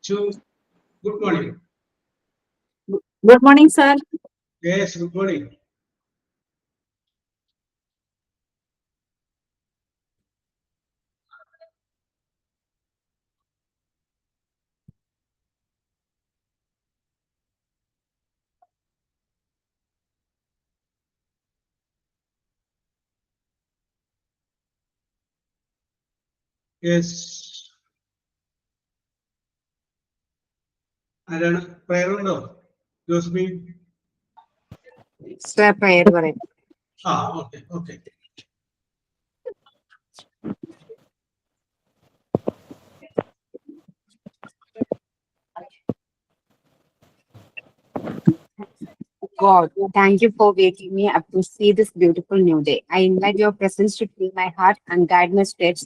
Good morning. Good morning, sir. Yes, good morning. Yes. ആരാണ് prayer ഉണ്ടോ Josmi? Sir, prayer പറയും. Okay okay. God, thank you for waking me up to see this beautiful new day. I invite your presence to fill my heart and guide my steps.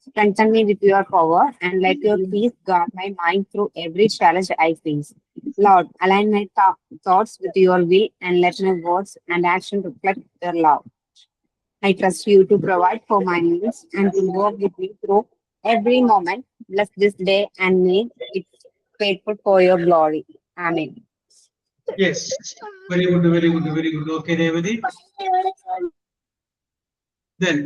Strengthen me with your power and let your peace guard my mind through every challenge I face. Lord, align my thoughts with your will and let my words and action reflect your love. I trust you to provide for my needs and to work with me through every moment. Bless this day and make it faithful for your glory. Amen. Yes, very good, very good, very good. Okay, Revati. Then,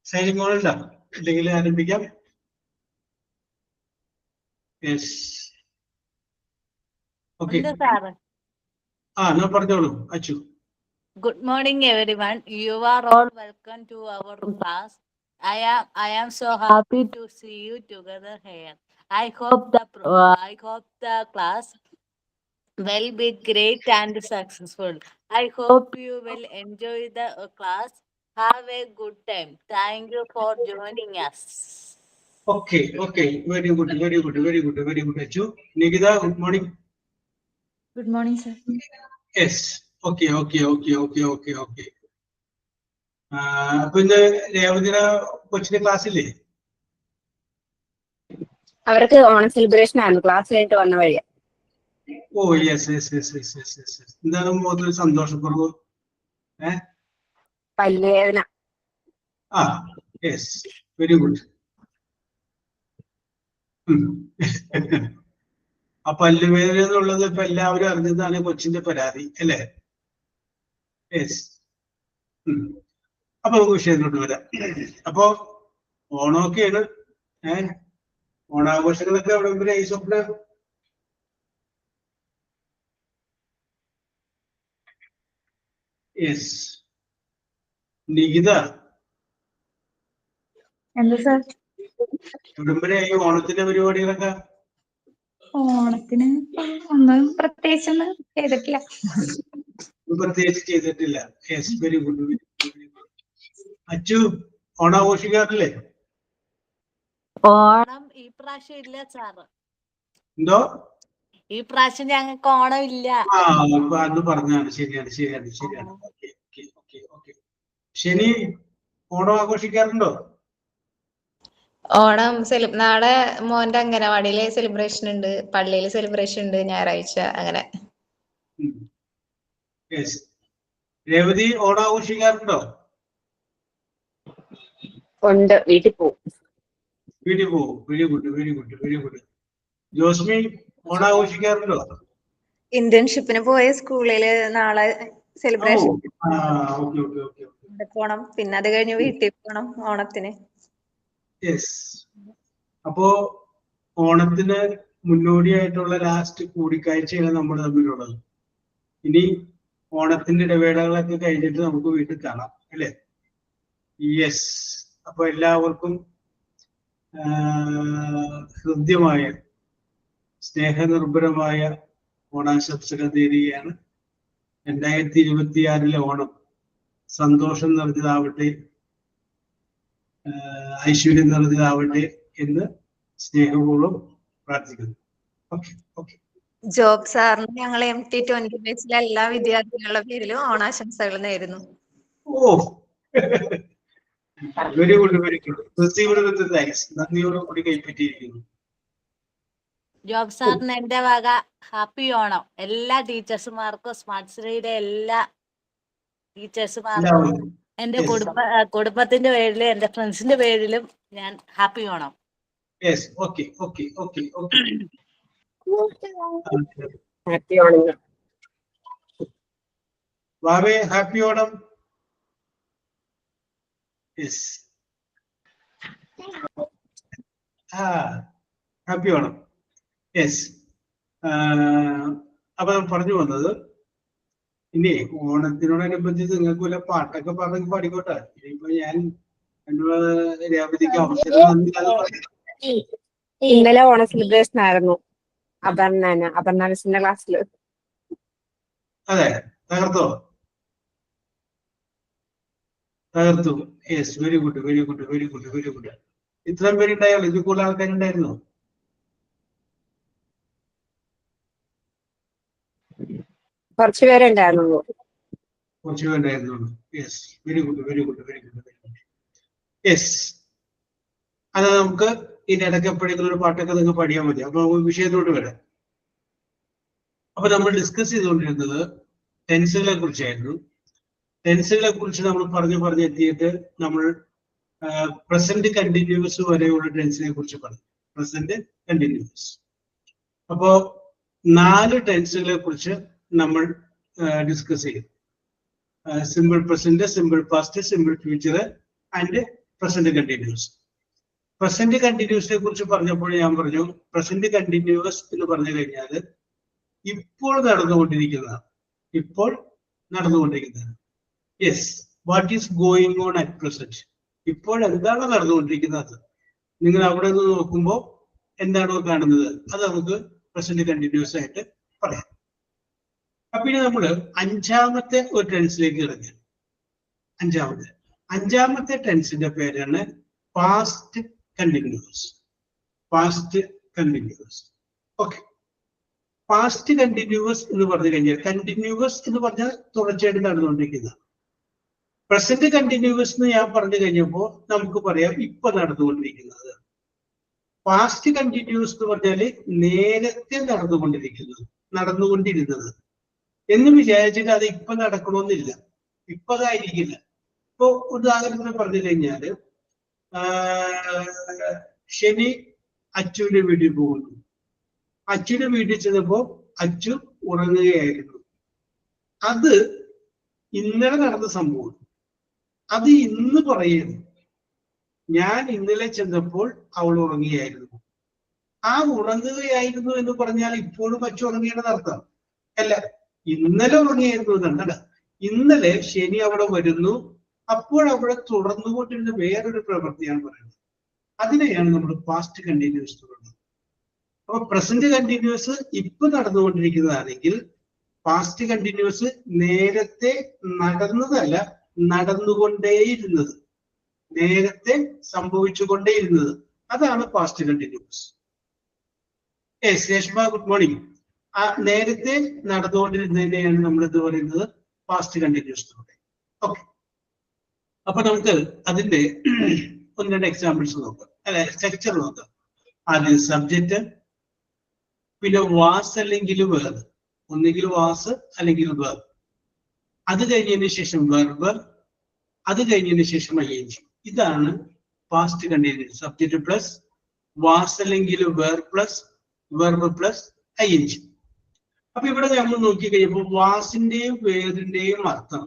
signing on ഉണ്ടോ? ഇല്ലെങ്കിൽ ആരംഭിക്കാം. Yes. Okay. No പറഞ്ഞോളൂ Achu. Good morning, everyone. You are all welcome to our class. I am so happy to see you together here. I hope the class will be great and successful. I hope you will enjoy the class. Have a good time. Thank you for joining us. Okay. Very good, very good, very good, very good. Achu. Nikita, good morning. Good morning, sir. Yes. Okay. അപ്പൊ ഇന്ന് രേവതിയുടെ കൊച്ചിന്റെ ക്ലാസ്സില്ലേ? അവർക്ക് Onam celebration ആയിരുന്നു, class കഴിഞ്ഞിട്ട് വന്ന വഴിയാ. Oh yes. എന്താണ് മുഖത്തൊരു സന്തോഷക്കുറവ്? പല്ലുവേദന. Yes, very good. ആ പല്ലുവേദന എന്നുള്ളത് ഇപ്പൊ എല്ലാവരും അറിഞ്ഞതാണ് കൊച്ചിന്റെ പരാതി അല്ലേ? യെസ്. അപ്പൊ നമുക്ക് വിഷയത്തിലോട്ട് വരാം. അപ്പൊ ഓണമൊക്കെയാണ്. ഓണാഘോഷങ്ങളൊക്കെ അവിടെ മുമ്പിൽ സ്വപ്ന യെസ്. നികിത, എന്താ സാർ? ഉടമ്പടിയായി ഓണത്തിന്റെ പരിപാടികളൊക്കെ? ഓണത്തിന് ഒന്നും പ്രത്യേകിച്ചൊന്നും ചെയ്തിട്ടില്ല. പ്രത്യേകിച്ച് ചെയ്തിട്ടില്ല. Yes, very good. അച്ചു, ഓണാഘോഷിക്കാറില്ലേ? ഓണം ഈ പ്രാവശ്യം ഇല്ല സാറ്. എന്തോ? ഈ പ്രാവശ്യം ഞങ്ങൾക്ക് ഓണം ഇല്ല. അന്ന് പറഞ്ഞാണ്. ശരിയാണ്. ശനി, ഓണം ആഘോഷിക്കാറുണ്ടോ? ഓണം നാളെ മോന്റെ അംഗനവാടിയിലെ സെലിബ്രേഷൻ ഉണ്ട്, പള്ളിയിലെ സെലിബ്രേഷൻ ഉണ്ട്, ഞായറാഴ്ച അങ്ങനെ. രേവതി, ഓണം ആഘോഷിക്കാറുണ്ടോ? ഉണ്ട്, വീട്ടിൽ പോവും. Very good. ജോസ്മി, ഓണം ആഘോഷിക്കാറുണ്ടോ? ഇന്റേൺഷിപ്പിന് പോയ സ്കൂളില് നാളെ സെലിബ്രേഷൻ പോണം, പിന്നെ അത് കഴിഞ്ഞ് വീട്ടിൽ പോണം ഓണത്തിന്. അപ്പോ ഓണത്തിന് മുന്നോടിയായിട്ടുള്ള ലാസ്റ്റ് കൂടിക്കാഴ്ചയാണ് നമ്മൾ തമ്മിലുള്ളത്. ഇനി ഓണത്തിന്റെ ഇടവേളകളൊക്കെ കഴിഞ്ഞിട്ട് നമുക്ക് വീട്ടിൽ കാണാം അല്ലേ? യെസ്. അപ്പൊ എല്ലാവർക്കും ഹൃദ്യമായ സ്നേഹനിർഭരമായ ഓണാശംസകൾ നേരുകയാണ്. 2026 ഓണം സന്തോഷം നിറഞ്ഞതാവട്ടെ, ഐശ്വര്യം നിറഞ്ഞതാവട്ടെ എന്ന് സ്നേഹപൂർവ്വം പ്രാർത്ഥിക്കുന്നു. ഓക്കെ. ജോബ് സാറിന് ഞങ്ങൾ MT20 ബാച്ചിലെ എല്ലാ വിദ്യാർത്ഥികളുടെ പേരിലും ഓണാശംസകൾ നേരുന്നു. Very good. നന്ദിയോടുകൂടി കൈപ്പറ്റിയിരിക്കുന്നു. ജോബ് സാറിന് എന്റെ വക ഹാപ്പി ഓണം. എല്ലാ ടീച്ചേഴ്സുമാർക്കും, സ്മാർട്ട് ശ്രീയുടെ എല്ലാ ടീച്ചേഴ്സുമാർക്കും, എന്റെ കുടുംബത്തിന്റെ പേരിലും എന്റെ ഫ്രണ്ട്സിന്റെ പേരിലും ഞാൻ happy Onam. Yes. Okay. Okay. Okay. Okay. Happy Onam. Vave, happy Onam. Yes. Happy Onam. Yes. അപ്പൊ പറഞ്ഞു വന്നത് ഇനി ഓണത്തിനോടനുബന്ധിച്ച് നിങ്ങൾക്ക് വല്ല പാട്ടൊക്കെ പറഞ്ഞ് പാടിക്കോട്ടെ. ഇനിയിപ്പോ ഞാൻ രേവതിക്ക് അവസരം തന്നില്ലാതെ പറയാം. ഇന്നലെ ഓണ സെലിബ്രേഷൻ ആയിരുന്നു അപർണ മിസ്സിന്റെ ക്ലാസ്സിൽ. അതെ, തകർത്തോ? തകർത്തു. Yes, very good, very good, very good, very good. ഇത്രയും പേരുണ്ടായാലും ഇത് കൂടുതൽ ആൾക്കാരുണ്ടായിരുന്നു. കുറച്ചുപേരുണ്ടായിരുന്നുള്ളൂ. കുറച്ചുപേരുണ്ടായിരുന്നുള്ളൂ. Yes, very good, very good, very good, very good. Yes, അത് നമുക്ക് ഇനി ഇടയ്ക്ക് എപ്പോഴെങ്കിലും ഒരു പാട്ടൊക്കെ നിങ്ങൾക്ക് പാടിയാൽ മതി. അപ്പൊ വിഷയത്തോട്ട് വരാം. അപ്പൊ നമ്മൾ ഡിസ്കസ് ചെയ്തുകൊണ്ടിരുന്നത് ടെൻസുകളെ കുറിച്ചായിരുന്നു. ടെൻസുകളെ കുറിച്ച് നമ്മൾ പറഞ്ഞെത്തിയിട്ട് നമ്മൾ പ്രസന്റ് കണ്ടിന്യൂസ് വരെയുള്ള ടെൻസിനെ കുറിച്ച് പറഞ്ഞു. Present continuous. അപ്പോ 4 ടെൻസുകളെ കുറിച്ച് നമ്മൾ ഡിസ്കസ് ചെയ്യും. Simple present, simple past, simple future and present continuous. Present കണ്ടിന്യൂസിനെ കുറിച്ച് പറഞ്ഞപ്പോൾ ഞാൻ പറഞ്ഞു, പ്രസന്റ് കണ്ടിന്യൂസ് എന്ന് പറഞ്ഞു കഴിഞ്ഞാൽ ഇപ്പോൾ നടന്നുകൊണ്ടിരിക്കുന്നതാണ്. ഇപ്പോൾ നടന്നുകൊണ്ടിരിക്കുന്നതാണ്. Yes, what is going on at present. ഇപ്പോൾ എന്താണ് നടന്നുകൊണ്ടിരിക്കുന്നത്? നിങ്ങൾ അവിടെ നിന്ന് നോക്കുമ്പോൾ എന്താണോ കാണുന്നത് അത് നമുക്ക് പ്രസന്റ് കണ്ടിന്യൂസ് ആയിട്ട് പറയാം. അപ്പൊ ഇനി നമ്മള് 5ാമത്തെ ഒരു ടെൻസിലേക്ക് ഇറങ്ങി. അഞ്ചാമത്തെ ടെൻസിന്റെ പേരാണ് past continuous. Past continuous. Okay, past continuous എന്ന് പറഞ്ഞു കഴിഞ്ഞാൽ, കണ്ടിന്യൂസ് എന്ന് പറഞ്ഞാൽ തുടർച്ചയായിട്ട് നടന്നുകൊണ്ടിരിക്കുന്ന. പ്രസന്റ് കണ്ടിന്യൂസ് എന്ന് ഞാൻ പറഞ്ഞു കഴിഞ്ഞപ്പോൾ നമുക്ക് പറയാം ഇപ്പൊ നടന്നുകൊണ്ടിരിക്കുന്നത്. പാസ്റ്റ് കണ്ടിന്യൂസ് എന്ന് പറഞ്ഞാല് നേരത്തെ നടന്നുകൊണ്ടിരുന്നത് എന്ന് വിചാരിച്ചിട്ട് അത് ഇപ്പൊ നടക്കണമെന്നില്ല, ഇപ്പൊ അതായിരിക്കില്ല. ഇപ്പൊ ഉദാഹരണത്തിന് പറഞ്ഞു കഴിഞ്ഞാല് ശനി അച്ചുവിന്റെ വീട്ടിൽ പോകുന്നു. അച്ചുവിന്റെ വീട്ടിൽ ചെന്നപ്പോ അച്ചു ഉറങ്ങുകയായിരുന്നു. അത് ഇന്നലെ നടന്ന സംഭവം. അത് ഇന്ന് പറയുന്നു, ഞാൻ ഇന്നലെ ചെന്നപ്പോൾ അവൾ ഉറങ്ങിയായിരുന്നു. ആ ഉറങ്ങുകയായിരുന്നു എന്ന് പറഞ്ഞാൽ ഇപ്പോഴും അച്ചു ഉറങ്ങിയെന്ന് അർത്ഥം അല്ല, ഇന്നലെ ഉറങ്ങിയായിരുന്നു എന്നല്ല. ഇന്നലെ ശനി അവിടെ വരുന്നു, അപ്പോൾ അവിടെ തുടർന്നുകൊണ്ടിരുന്ന വേറൊരു പ്രവൃത്തിയാണ് പറയുന്നത്. അതിനെയാണ് നമ്മൾ പാസ്റ്റ് കണ്ടിന്യൂസ് പറയുന്നത്. അപ്പൊ പ്രസന്റ് കണ്ടിന്യൂസ് ഇപ്പൊ നടന്നുകൊണ്ടിരിക്കുന്നതാണെങ്കിൽ, പാസ്റ്റ് കണ്ടിന്യൂസ് നേരത്തെ നടന്നതല്ല, നടന്നുകൊണ്ടേയിരുന്നത്, നേരത്തെ സംഭവിച്ചുകൊണ്ടേയിരുന്നത്. അതാണ് past continuous. Yes, Reshma, good morning. ആ നേരത്തെ നടന്നുകൊണ്ടിരുന്നതിനെയാണ് നമ്മൾ എന്ത് പറയുന്നത്? Past continuous. ഓക്കെ, അപ്പൊ നമുക്ക് അതിന്റെ 1-2 എക്സാമ്പിൾസ് നോക്കാം, അല്ലെ സ്ട്രക്ചർ നോക്കാം. ആദ്യം സബ്ജക്റ്റ്, പിന്നെ വാസ് അല്ലെങ്കിൽ വേർബ്, ഒന്നുകിൽ വാസ് അല്ലെങ്കിൽ വേർബ്. അത് കഴിഞ്ഞതിന് ശേഷം വെർബ്, അത് കഴിഞ്ഞതിന് ശേഷം ing. ഇതാണ് past continuous. Subject plus was അല്ലെങ്കിൽ verb plus verb plus ing. അപ്പൊ ഇവിടെ നമ്മൾ നോക്കി കഴിയുമ്പോൾ വാസിന്റെയും വേറിന്റെയും അർത്ഥം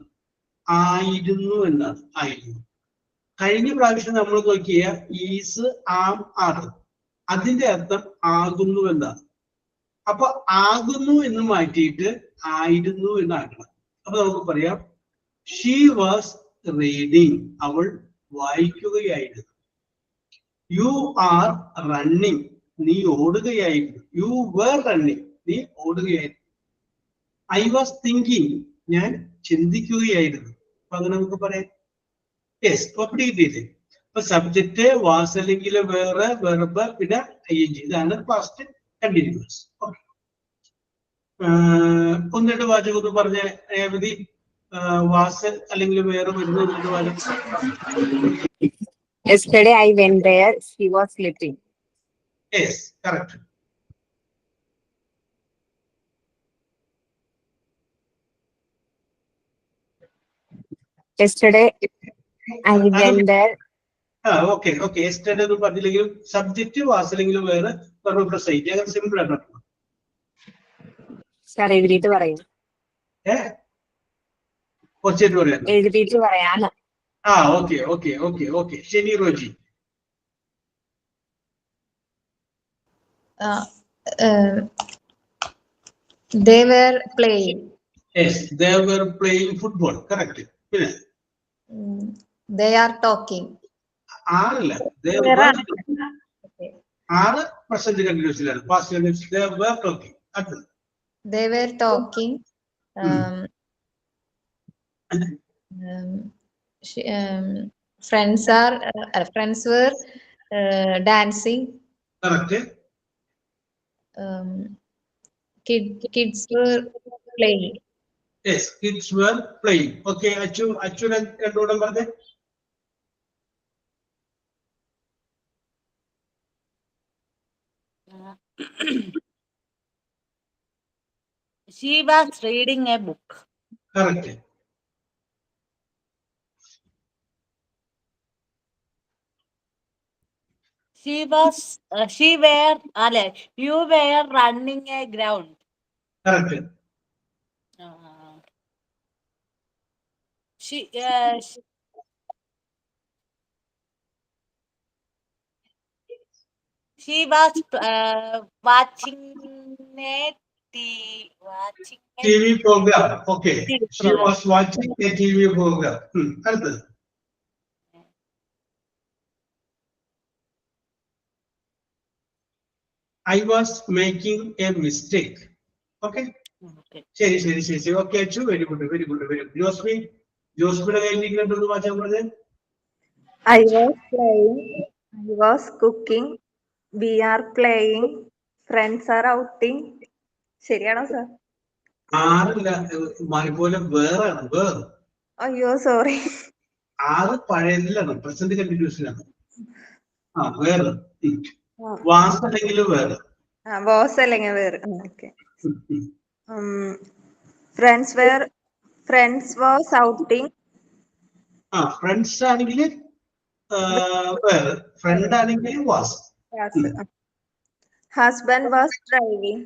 ആയിരുന്നു എന്നാണ്. ആയിരുന്നു. കഴിഞ്ഞ പ്രാവശ്യം നമ്മൾ നോക്കിയ ഈസ്, ആം, ആർ, അതിന്റെ അർത്ഥം ആകുന്നു എന്നാണ്. അപ്പൊ ആകുന്നു എന്ന് മാറ്റിയിട്ട് ആയിരുന്നു എന്നാക്കണം. അപ്പൊ നമുക്ക് പറയാം, ഷീ വാസ് റീഡിങ്, അവൾ വായിക്കുകയായിരുന്നു. യു ആർ റണ്ണിങ്, നീ ഓടുകയായിരുന്നു. യു വേർ റണ്ണിങ്, നീ ഓടുകയായിരുന്നു. ഐ വാസ് തിങ്കിങ്, ഞാൻ ചിന്തിക്കുകയായിരുന്നു. അപ്പൊ അത് നമുക്ക് പറയാം. യെസ്, അപ്പടി കിട്ടിയില്ലേ? അപ്പൊ സബ്ജക്റ്റ്, വാസ് അല്ലെങ്കിൽ വേറെ, വെർബ്, പിന്നെ ing. ഇതാണ് പാസ്റ്റ് കണ്ടിന്യൂസ്. ഓക്കെ, 1-2 വാചകം ഒന്ന് പറഞ്ഞ രേവതി. വാസ് അല്ലെങ്കിൽ വേറെ വരുന്ന 1-2 വാചകം. Yesterday I went there, she was sleeping. Yes, correct. Yesterday I went there. Okay okay. Yesterday എന്ന് പറഞ്ഞില്ലെങ്കിലും സബ്ജക്റ്റ് വാസിലെങ്കിലും വേറെ പ്രസൈറ്റ് അങ്ങനെ സിമ്പിൾ ആണ്. സാർ എഴുതിയിട്ട് പറയാം. കുറച്ചായിട്ട് പറയാം. എഴുതിയിട്ട് പറയാലോ. Okay okay okay okay. ശനി Roji. They were playing. Yes, they were playing football. Correct. പിന്നെ They are talking. ആറില്ല. ആറ് പ്രസന്റ് കണ്ടിന്യൂസിലാണ്. Past continuous. They were talking. അടുത്തത്. They were talking. Friends were dancing. Correct. Kids were playing. Yes, kids were playing. Okay, Achu രണ്ടോടും പറഞ്ഞേ. She was reading a book. Correct. You were running a ground. Correct. She was watching a TV program. Okay. TV She program. was watching a TV program. അടുത്തത്. I was making a mistake. Okay. ശരി. Okay Achu. Very good. ജോസ്മിയുടെ കയ്യിലിരിക്കുന്നുണ്ടെന്ന് വായിച്ചാൽ പറഞ്ഞേ. I was playing. I was cooking. We are playing. Friends are outing. ശരിയാണോ sir? ആറില്ല. പോലെ വേറാണ്. വേറെ. അയ്യോ സോറി. ആറ് പഴയതിലാണ്. പ്രസന്റ് കണ്ടിന്യൂസിലാണ്. വേറെ. വാസ് അല്ലെങ്കിൽ വേറെ. ബോസ് അല്ലെങ്കിൽ വേറെ. Okay. Friends was outing. Friends ആണെങ്കിൽ വേറെ. ഫ്രണ്ട് ആണെങ്കിൽ was. Husband was driving.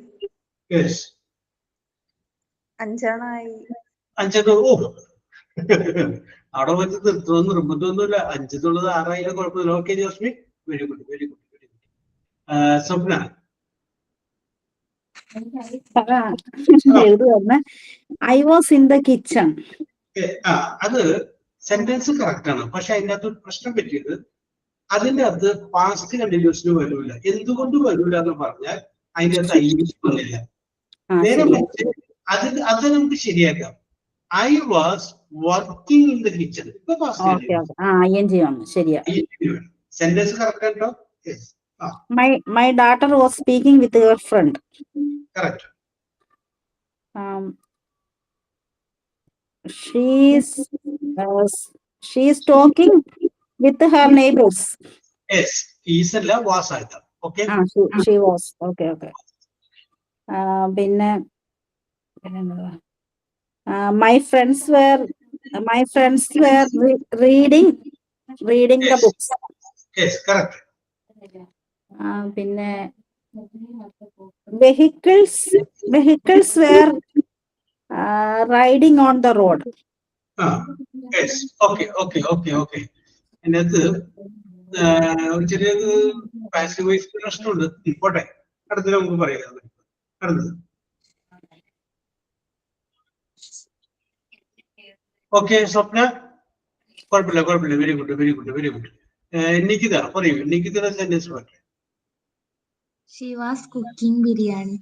Yes. അഞ്ചാണായി. അഞ്ചെണ്ണം. അവിടെ വെച്ച് നിർത്തുമെന്ന് നിർബന്ധമൊന്നുമില്ല. അഞ്ചെന്നുള്ളത് 6,000 കുഴപ്പമില്ല. Okay Josmi. Very good. Swapna. I was in the kitchen. അത് സെന്റൻസ് കറക്റ്റ് ആണ്. പക്ഷെ അതിന്റെ അകത്ത് പ്രശ്നം പറ്റിയത് അതിന്റെ അകത്ത് പാസ്റ്റ് കണ്ടിന്യൂസിന് വരൂല. എന്തുകൊണ്ട് വരൂല എന്ന് പറഞ്ഞാൽ അതിന്റെ അകത്ത് ഐസ് വന്നില്ല. നേരെ അത് നമുക്ക് ശരിയാക്കാം. I was working in the kitchen. Sentence correct ആണോ? My daughter was speaking with her friend. Correct. She's talking with her neighbors. Yes. Is അല്ല was ആയിട്ട്. Okay. She was. Okay. പിന്നെ my friends were reading the books. Yes, correct. പിന്നെ vehicles were riding on the road. Yes. Okay. അതിന്റെ അകത്ത് ചെറിയത് passive voice പ്രശ്നമുണ്ട്. പോട്ടെ, അടുത്ത നമുക്ക് പറയാം. അടുത്തത്. ഓക്കെ സ്വപ്ന. കുഴപ്പമില്ല. Very good. നിക്കിത പറയൂ. നിക്കിതയുടെ സെന്റൻസ് പറയാം. She was cooking biryani.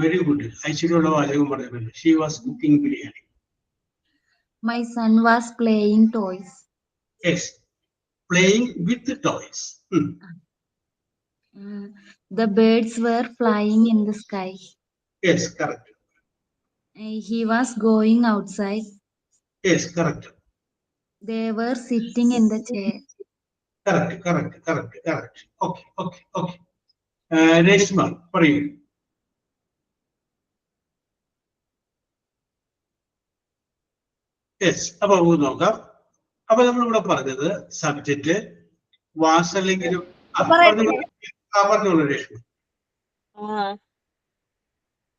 Very good. ഐശ്വര്യമുള്ള വാചകം പറയുന്നുണ്ട്. She was cooking biryani. My son was playing toys. Yes. Playing with toys. The birds were flying in the sky. Yes, correct. He was going outside. Yes, correct. They were sitting in the chair. Correct. Okay. Reshma പറയൂ. Yes. അപ്പൊ നോക്കാം. അപ്പൊ നമ്മളിവിടെ പറഞ്ഞത് subject was അല്ലെങ്കിലും പറഞ്ഞോളൂ Reshma.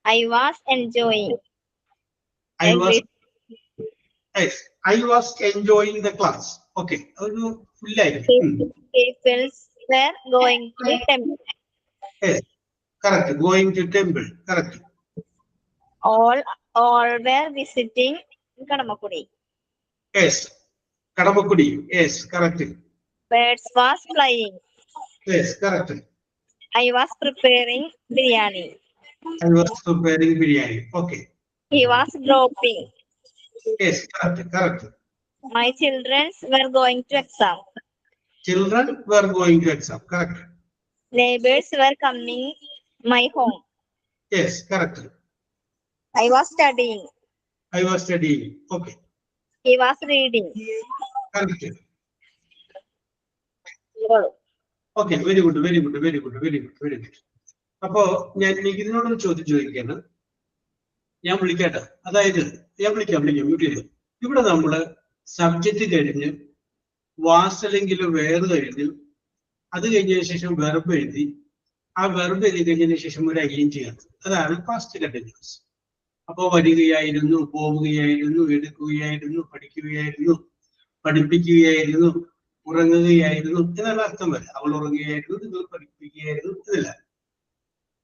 I was enjoying. I was enjoying the class. Okay. ഒരു ഫുള്ളായിരിക്കും. People were going to temple. Yes. Correct. Going to temple. Correct. All were visiting Kadamakudi. Yes. Kadamakudi. Yes. Correct. Birds was flying. Yes. Correct. I was preparing biryani. I was preparing biryani. Okay. He was dropping. Yes. Correct. Correct. My children were going to exam. Children were going to exam. Correct. Neighbors were coming my home. Yes. Correct. I was studying. I was studying. Okay. He was reading. Correct. Okay. Very good. Very good. Very good. Very good. Very good. അപ്പോ ഞാൻ ഇതിനോടൊരു ചോദ്യം ചോദിക്കുകയാണ്. ഞാൻ വിളിക്കട്ടെ. അതായത് ഞാൻ വിളിക്കാം mute ചെയ്തു. ഇവിടെ നമ്മള് സബ്ജക്റ്റ് കഴിഞ്ഞ് വാസ് അല്ലെങ്കിൽ വേറെ കഴിഞ്ഞ് അത് കഴിഞ്ഞതിന് ശേഷം വെർബ് എഴുതി ആ വെർബ് എഴുതി കഴിഞ്ഞതിന് ശേഷം ഒരു ഐൻ ചെയ്യണം. അതാണ് പാസ്റ്റ് കണ്ടിന്യൂസ്. അപ്പോ വരികയായിരുന്നു, പോവുകയായിരുന്നു, എടുക്കുകയായിരുന്നു, പഠിക്കുകയായിരുന്നു, പഠിപ്പിക്കുകയായിരുന്നു, ഉറങ്ങുകയായിരുന്നു എന്നുള്ള അർത്ഥം വരെ. അവൾ ഉറങ്ങുകയായിരുന്നു, നിങ്ങൾ പഠിപ്പിക്കുകയായിരുന്നു ഇതില്ല.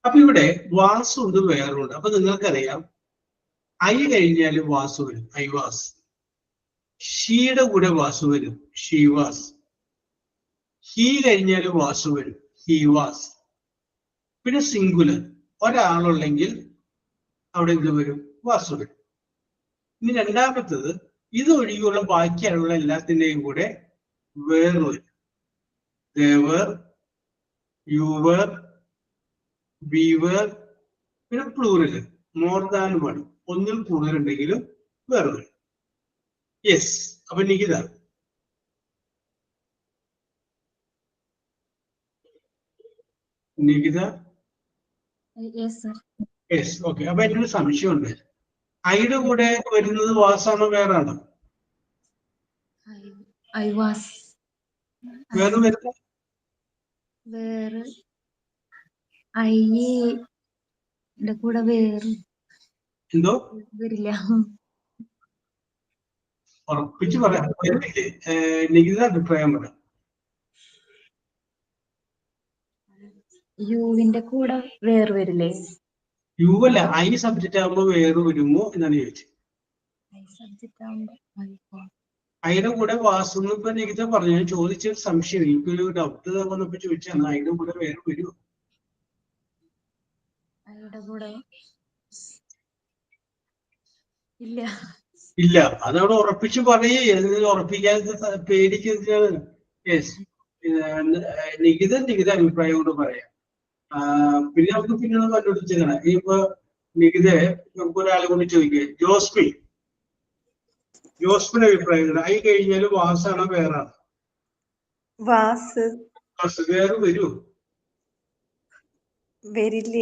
അപ്പൊ ഇവിടെ വാസ് ഉണ്ട് വേറുണ്ട്. അപ്പൊ നിങ്ങൾക്കറിയാം ഐ കഴിഞ്ഞാൽ വാസ് വരും. I was. ഷീയുടെ കൂടെ വാസ് വരും. She was. ഹീ കഴിഞ്ഞാൽ വാസ് വരും. He was. പിന്നെ സിംഗുലർ ഒരാളുണ്ടെങ്കിൽ അവിടെ എന്ത് വരും? വാസ് വരും. ഇനി രണ്ടാമത്തത് ഇത് ഒഴികെയുള്ള ബാക്കിയുള്ള എല്ലാത്തിൻ്റെയും കൂടെ വേറെ വരും. ദേവർ, യുവർ, ബീവർ, പിന്നെ പ്ലൂറല് മോർ ദാൻ വൺ. ഒന്നിൽ കൂടുതൽ ഉണ്ടെങ്കിലും വേറെ വരും. യെസ്. അപ്പൊ Nikita Yes, sir. Yes. Okay. അപ്പൊ എൻ്റെ ഒരു സംശയമുണ്ട്. ഐയുടെ കൂടെ വരുന്നത് വാസാണോ വേറാണോ? I was. വേറെ വരുന്നത് Where I ന്റെ കൂടെ വേറെ എന്തോ വരില്ല. ഉറപ്പിച്ച് പറയാം. നികിത അഭിപ്രായം പറയാം. യുവിന്റെ കൂടെ വേറെ വരില്ലേ? യു അല്ല, ഐ സബ്ജക്റ്റ് ആകുമ്പോ വേറെ വരുമോ എന്നാണ് ചോദിച്ചത്. സബ്ജക്റ്റ് ആവുമ്പോ ഐയുടെ കൂടെ വാസെന്ന് ഇപ്പൊ നികിത പറഞ്ഞു. ഞാൻ ചോദിച്ചൊരു സംശയം, എനിക്കൊരു ഡൗട്ട് വന്നപ്പോ ചോദിച്ചാണ് ഐയുടെ കൂടെ വേറെ വരുമോ? ഐയുടെ കൂടെ ഇല്ല. ഇല്ല. അതവിടെ ഉറപ്പിച്ച് പറയേ. ഉറപ്പിക്കാതെ പേടിക്കുന്നത്. യെസ്. നികിത അഭിപ്രായം കൊണ്ട് പറയാം. പിന്നെ നമുക്ക് പിന്നെ കണ്ടുപിടിച്ചതാണ്. ഇനിയിപ്പോ നികിത നമുക്ക് ഒരാളെ കൊണ്ട് ചോദിക്കുക. ജോസ്മിന്റെ അഭിപ്രായം ഐ കഴിഞ്ഞാല് വാസാണോ വേറാണോ? വാസ്. വേറെ വരുമോ? വരില്ല.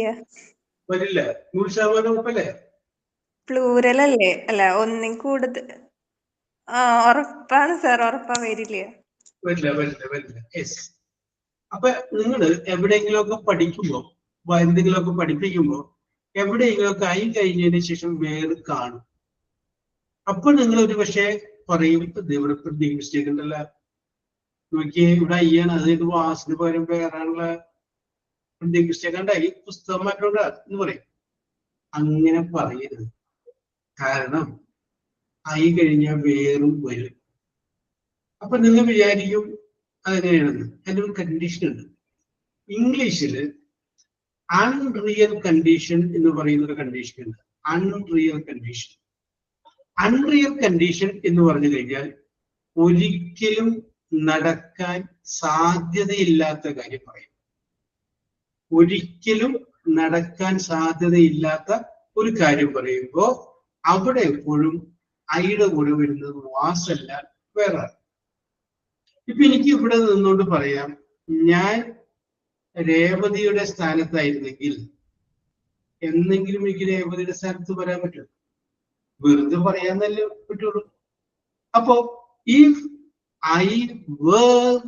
വരില്ല. 100% ഉറപ്പല്ലേ? പ്ലൂരൽ അല്ലേ? അല്ല, ഒന്നും കൂടുതൽ. ഉറപ്പാണ് സാർ. ഉറപ്പാ. വരില്ല. യെസ്. അപ്പൊ നിങ്ങൾ എവിടെയെങ്കിലുമൊക്കെ പഠിക്കുമ്പോ എന്തെങ്കിലുമൊക്കെ പഠിപ്പിക്കുമ്പോ എവിടെയെങ്കിലുമൊക്കെ ഐ കഴിഞ്ഞതിന് ശേഷം വേറെ കാണും. അപ്പൊ നിങ്ങൾ ഒരു പക്ഷേ പറയും ഇവിടെ പ്രിന്റിംഗ് മിസ്റ്റേക്ക് ഉണ്ടല്ലോ, നോക്കിയേ ഇവിടെ അയ്യാണ്, അതായത് വാസിന് പകരം വേറാനുള്ള പ്രിന്റിംഗ് മിസ്റ്റേക്ക് ഉണ്ടായി, പുസ്തകം മാറ്റോണ്ട എന്ന് പറയും. അങ്ങനെ പറയരുത്. കാരണം ഐ കഴിഞ്ഞാൽ വേറും വരും. അപ്പൊ നിങ്ങൾ വിചാരിക്കും അതെങ്ങനെയാണെന്ന്. അതിന്റെ ഒരു കണ്ടീഷൻ ഉണ്ട്. ഇംഗ്ലീഷില് അൺറിയൽ കണ്ടീഷൻ എന്ന് പറയുന്ന ഒരു കണ്ടീഷൻ ഉണ്ട്. Unreal condition. അൺറിയൽ കണ്ടീഷൻ എന്ന് പറഞ്ഞു കഴിഞ്ഞാൽ ഒരിക്കലും നടക്കാൻ സാധ്യതയില്ലാത്ത കാര്യം പറയും. ഒരിക്കലും നടക്കാൻ സാധ്യതയില്ലാത്ത ഒരു കാര്യം പറയുമ്പോ അവിടെ എപ്പോഴും ഐയുടെ കൂടെ വരുന്നത് വാസല്ല വേറെ. ഇപ്പൊ എനിക്ക് ഇവിടെ നിന്നുകൊണ്ട് പറയാം, ഞാൻ രേവതിയുടെ സ്ഥാനത്തായിരുന്നെങ്കിൽ എന്നെങ്കിലും എനിക്ക് രേവതിയുടെ സ്ഥാനത്ത് വരാൻ പറ്റും. വെറുതെ പറയാന്നല്ലേ പറ്റുള്ളൂ. അപ്പോ ഈ I were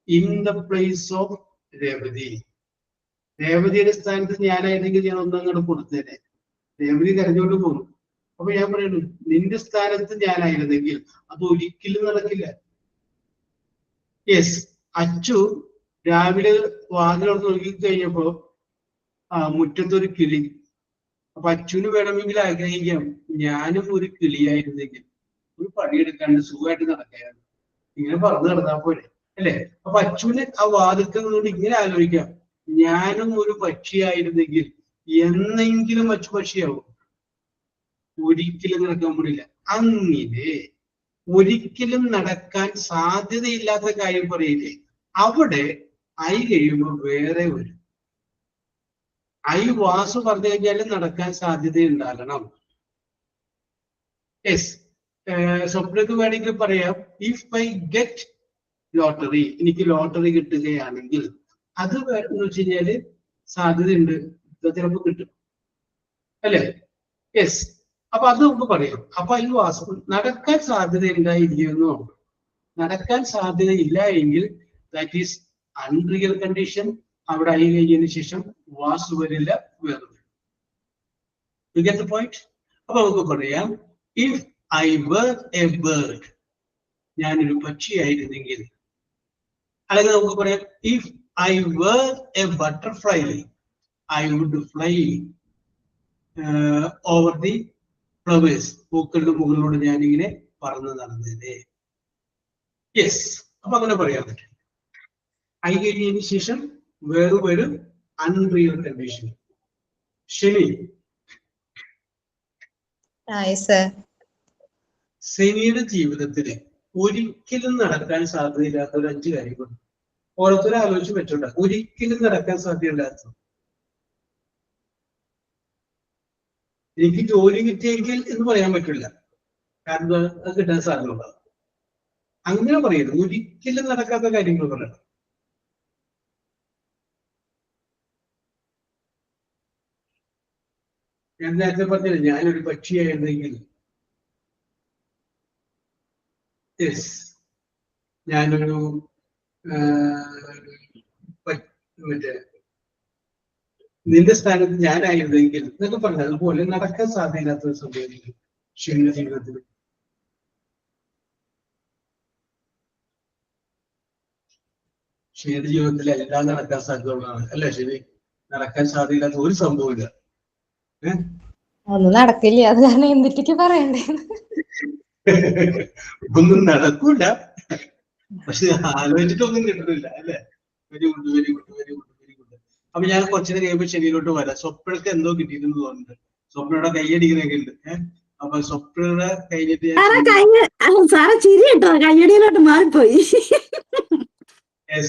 in the place of Revathi. രേവതിയുടെ സ്ഥാനത്ത് ഞാനായിരുന്നെങ്കിൽ ഞാൻ ഒന്നങ്ങോട്ട് കൊടുത്തേനെ. രേവതി കരഞ്ഞോണ്ട് പോകുന്നു. അപ്പൊ ഞാൻ പറയുന്നു, നിന്റെ സ്ഥാനത്ത് ഞാനായിരുന്നെങ്കിൽ അത് ഒരിക്കലും നടക്കില്ല. യെസ്, അച്ചു രാവിലെ വാതിലോട്ട് നോക്കി കഴിഞ്ഞപ്പോ മുറ്റത്തൊരു കിളി. അപ്പൊ അച്ഛന് വേണമെങ്കിൽ ആഗ്രഹിക്കാം, ഞാനും ഒരു കിളിയായിരുന്നെങ്കിൽ ഒരു പണിയെടുക്കാണ്ട് സുഖമായിട്ട് നടക്കുകയാണ്, ഇങ്ങനെ പറഞ്ഞു നടന്നാൽ പോലെ അല്ലെ. അപ്പൊ അച്ഛന് ആ വാതിൽക്കൽ നിന്നുകൊണ്ട് ഇങ്ങനെ ആലോചിക്കാം, ഞാനും ഒരു പക്ഷിയായിരുന്നെങ്കിൽ എന്നെങ്കിലും അച്ചു പക്ഷിയാവും. ഒരിക്കലും നടക്കാൻ പാടില്ല. അങ്ങനെ ഒരിക്കലും നടക്കാൻ സാധ്യതയില്ലാത്ത കാര്യം പറയില്ലേ, അവിടെ ഐ കഴിയുമ്പോൾ വേറെ ഒരു ഐ വാസ് പറഞ്ഞു കഴിഞ്ഞാൽ നടക്കാൻ സാധ്യത ഉണ്ടാകണം. യെസ്, സ്വപ്നക്ക് വേണമെങ്കിൽ പറയാം, ഇഫ് ഐ ഗെറ്റ് ലോട്ടറി, എനിക്ക് ലോട്ടറി കിട്ടുകയാണെങ്കിൽ അത് എന്ന് വെച്ച് കഴിഞ്ഞാല് സാധ്യതയുണ്ട്, ചിലപ്പോൾ കിട്ടും അല്ലെ. യെസ്, അപ്പൊ അത് നമുക്ക് പറയാം. അപ്പൊ ഐ വാസ് നടക്കാൻ സാധ്യത ഉണ്ടായിരിക്കുന്നു. നടക്കാൻ സാധ്യത ഇല്ല എങ്കിൽ ദാറ്റ് ഈസ് അൺറിയൽ കണ്ടീഷൻ. അവിടെ ആയി കഴിഞ്ഞതിന് ശേഷം വാസ് വരില്ല, വേറെ വരും. You get the point? അപ്പൊ നമുക്ക് പറയാം, if I were a bird, ഞാനൊരു പക്ഷിയായിരുന്നെങ്കിൽ. അല്ലെങ്കിൽ നമുക്ക് പറയാം, if I were a butterfly, I would fly over the flowers. പൂക്കളുടെ മുകളിലൂടെ ഞാനിങ്ങനെ പറന്ന് നടന്നേനെ. യെസ്, അപ്പൊ അങ്ങനെ പറയാൻ പറ്റും. ഐ കഴിഞ്ഞതിന് ശേഷം വേറെ വരും അൺറിയൽ കണ്ടീഷൻ. ശരി, സെനിയുടെ ജീവിതത്തില് ഒരിക്കലും നടക്കാൻ സാധ്യതയില്ലാത്ത ഒരു 5 കാര്യങ്ങൾ ഓരോരുത്തരും ആലോചിച്ച് വെച്ചോണ്ട. ഒരിക്കലും നടക്കാൻ സാധ്യതയില്ലാത്ത, എനിക്ക് ജോലി കിട്ടിയെങ്കിൽ എന്ന് പറയാൻ പറ്റില്ല, കാരണം അത് കിട്ടാൻ സാധ്യത. അങ്ങനെ പറയരുത്, ഒരിക്കലും നടക്കാത്ത കാര്യങ്ങൾ പറയണം. ഞാൻ നേരത്തെ പറഞ്ഞില്ല, ഞാനൊരു പക്ഷിയായിരുന്നെങ്കിൽ. യെസ്, ഞാനൊരു മറ്റേ നിന്റെ സ്ഥാനത്ത് ഞാനായിരുന്നെങ്കിൽ എന്നൊക്കെ പറഞ്ഞ അതുപോലെ നടക്കാൻ സാധ്യതയില്ലാത്ത സംഭവിക്കും ശരിയുടെ ജീവിതത്തിൽ. ശരിയുടെ ജീവിതത്തിൽ എല്ലാം നടക്കാൻ സാധ്യതയുള്ളതാണ് അല്ലെ. ശരി, നടക്കാൻ സാധ്യതയില്ലാത്ത ഒരു സംഭവമില്ല. ഒന്നും നടക്കില്ല, അത് കാരണം എന്തിട്ടേക്ക് പറയണ്ടേ. ഒന്നും നടക്കൂല, പക്ഷെ ആലോചിച്ചിട്ടൊന്നും കിട്ടുന്നില്ല അല്ലെ. Very good, very good, very good, very good. അപ്പൊ ഞാൻ കുറച്ചു കഴിയുമ്പോൾ ശരിയിലോട്ട് വരാം. സ്വപ്നക്ക് എന്തോ കിട്ടിയിരുന്നു തോന്നുന്നുണ്ട്. സ്വപ്നയുടെ കൈയടിക്കുന്നൊക്കെ ഉണ്ട്. അപ്പൊ സ്വപ്നയുടെ കഴിഞ്ഞിട്ട് സാറേ ചിരി കേട്ടോ, കയ്യടിയിലോട്ട് മാറിപ്പോയി.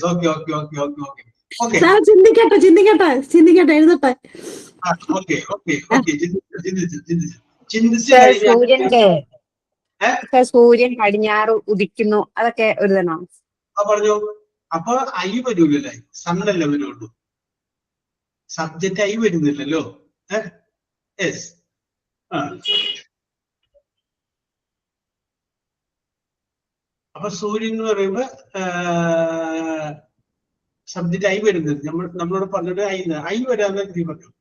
Okay okay okay okay okay okay സാറേ ചിന്തിക്കട്ടെ ചിന്തിക്കട്ടെ ചിന്തിക്കട്ടെ, എഴുതട്ടെ. ഓക്കെ ഓക്കെ ഓക്കെ ചിന്തിച്ച് കഴിഞ്ഞാൽ സൂര്യൻ പടിഞ്ഞാറ് ഉദിക്കുന്നു, അതൊക്കെ എഴുതണം. പറഞ്ഞു. അപ്പൊ ഐ വരൂലല്ലേ, സണ്ണല്ലേ വരുള്ളൂ. സബ്ജക്റ്റ് ഐ വരുന്നില്ലല്ലോ. യെസ്, അപ്പൊ സൂര്യൻ എന്ന് പറയുമ്പോ സബ്ജക്റ്റ് ഐ വരുന്നത്. നമ്മളോട് പറഞ്ഞിട്ട് ഐ വരാതെ രീതി പറഞ്ഞു.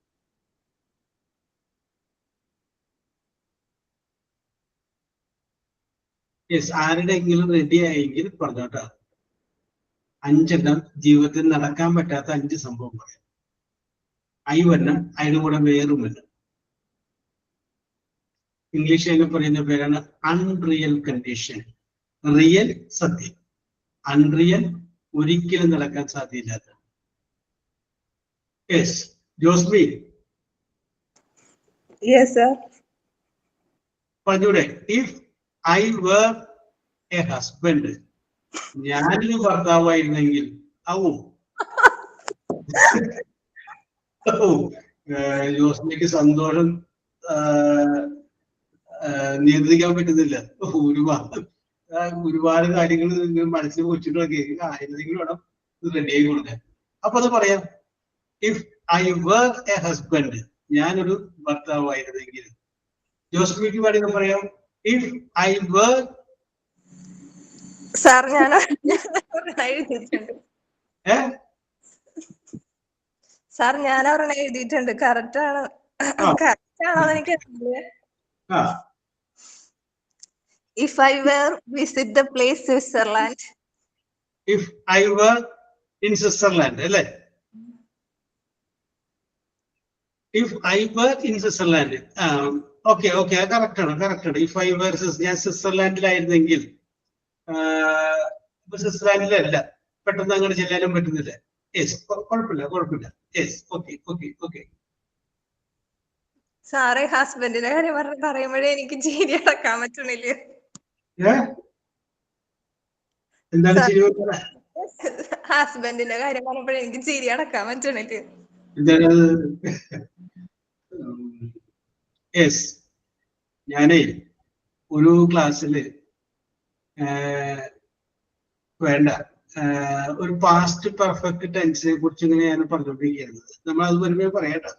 യെസ്, ആരുടെയെങ്കിലും റെഡി ആയെങ്കിൽ പറഞ്ഞോട്ടാ. 5 ജീവിതത്തിൽ നടക്കാൻ പറ്റാത്ത 5 സംഭവം പറയാം. ഐ വരണം, അതിന്റെ കൂടെ വേറും വരണം. ഇംഗ്ലീഷ് അതിന് പറയുന്ന പേരാണ് അൺറിയൽ കണ്ടീഷൻ. റിയൽ സത്യം, അൺറിയൽ ഒരിക്കലും നടക്കാൻ സാധ്യയില്ലാത്ത. Yes, Josmi yes sir. പറഞ്ഞൂടെ, if I were a husband, ഞാനൊരു ഭർത്താവായിരുന്നെങ്കിൽ. ജോസ്മിക്ക് സന്തോഷം നിയന്ത്രിക്കാൻ പറ്റുന്നില്ല. ഒരുപാട് കാര്യങ്ങൾ മനസ്സിൽ വെച്ചിട്ടൊക്കെ ആയിരുന്നെങ്കിലും വേണം റെഡിയായി കൊടുക്കാൻ. അപ്പൊ അത് പറയാം, if I were a husband, ഞാനൊരു ഭർത്താവായിരുന്നെങ്കിൽ. ജോസ്മിക്ക് വേണമെങ്കിൽ പറയാം, ഇഫ് ഐ were സാർ ഞാൻ ഒരെണ്ണം എഴുതിയിട്ടുണ്ട്. ഏ സാർ ഞാൻ ഒരെണ്ണം എഴുതിയിട്ടുണ്ട്. കറക്റ്റ് ആണ്, ആ. കറക്റ്റ് ആണോ എനിക്ക് അറിയില്ല. ആ if I were visit the place Switzerland. If I were in Switzerland അല്ലേ? If I were in Switzerland. Okay okay, correct ആണ്. ഇഫ് ഐ വർ ഞാൻ സ്വിറ്റ്സർലാൻഡിലായിരുന്നെങ്കിൽ, ഇപ്പൊ സ്വിറ്റ്സർലാൻഡിലല്ല, പെട്ടെന്ന് അങ്ങോട്ട് ചെല്ലാനും പറ്റുന്നില്ല. യെസ്, കുഴപ്പമില്ല. Yes, okay. സാറേ ഹസ്ബൻഡിന്റെ കാര്യം പറയുമ്പോഴേ എനിക്ക് ചിരി അടക്കാൻ പറ്റണില്ല. എന്താണ് ശരി? ഹസ്ബൻഡിന്റെ കാര്യം പറയുമ്പോഴേ എനിക്ക് ചിരി അടക്കാൻ പറ്റണില്ല. എന്താണ്? യെസ്, ഞാനേ ഒരു ക്ലാസ്സില് വേണ്ട ഒരു പാസ്റ്റ് പെർഫെക്റ്റ് ടെൻസിനെ കുറിച്ച് ഇങ്ങനെ ഞാൻ പറഞ്ഞുകൊണ്ടിരിക്കുന്നത്. നമ്മൾ അത് വരുമ്പോ പറയട്ടെ.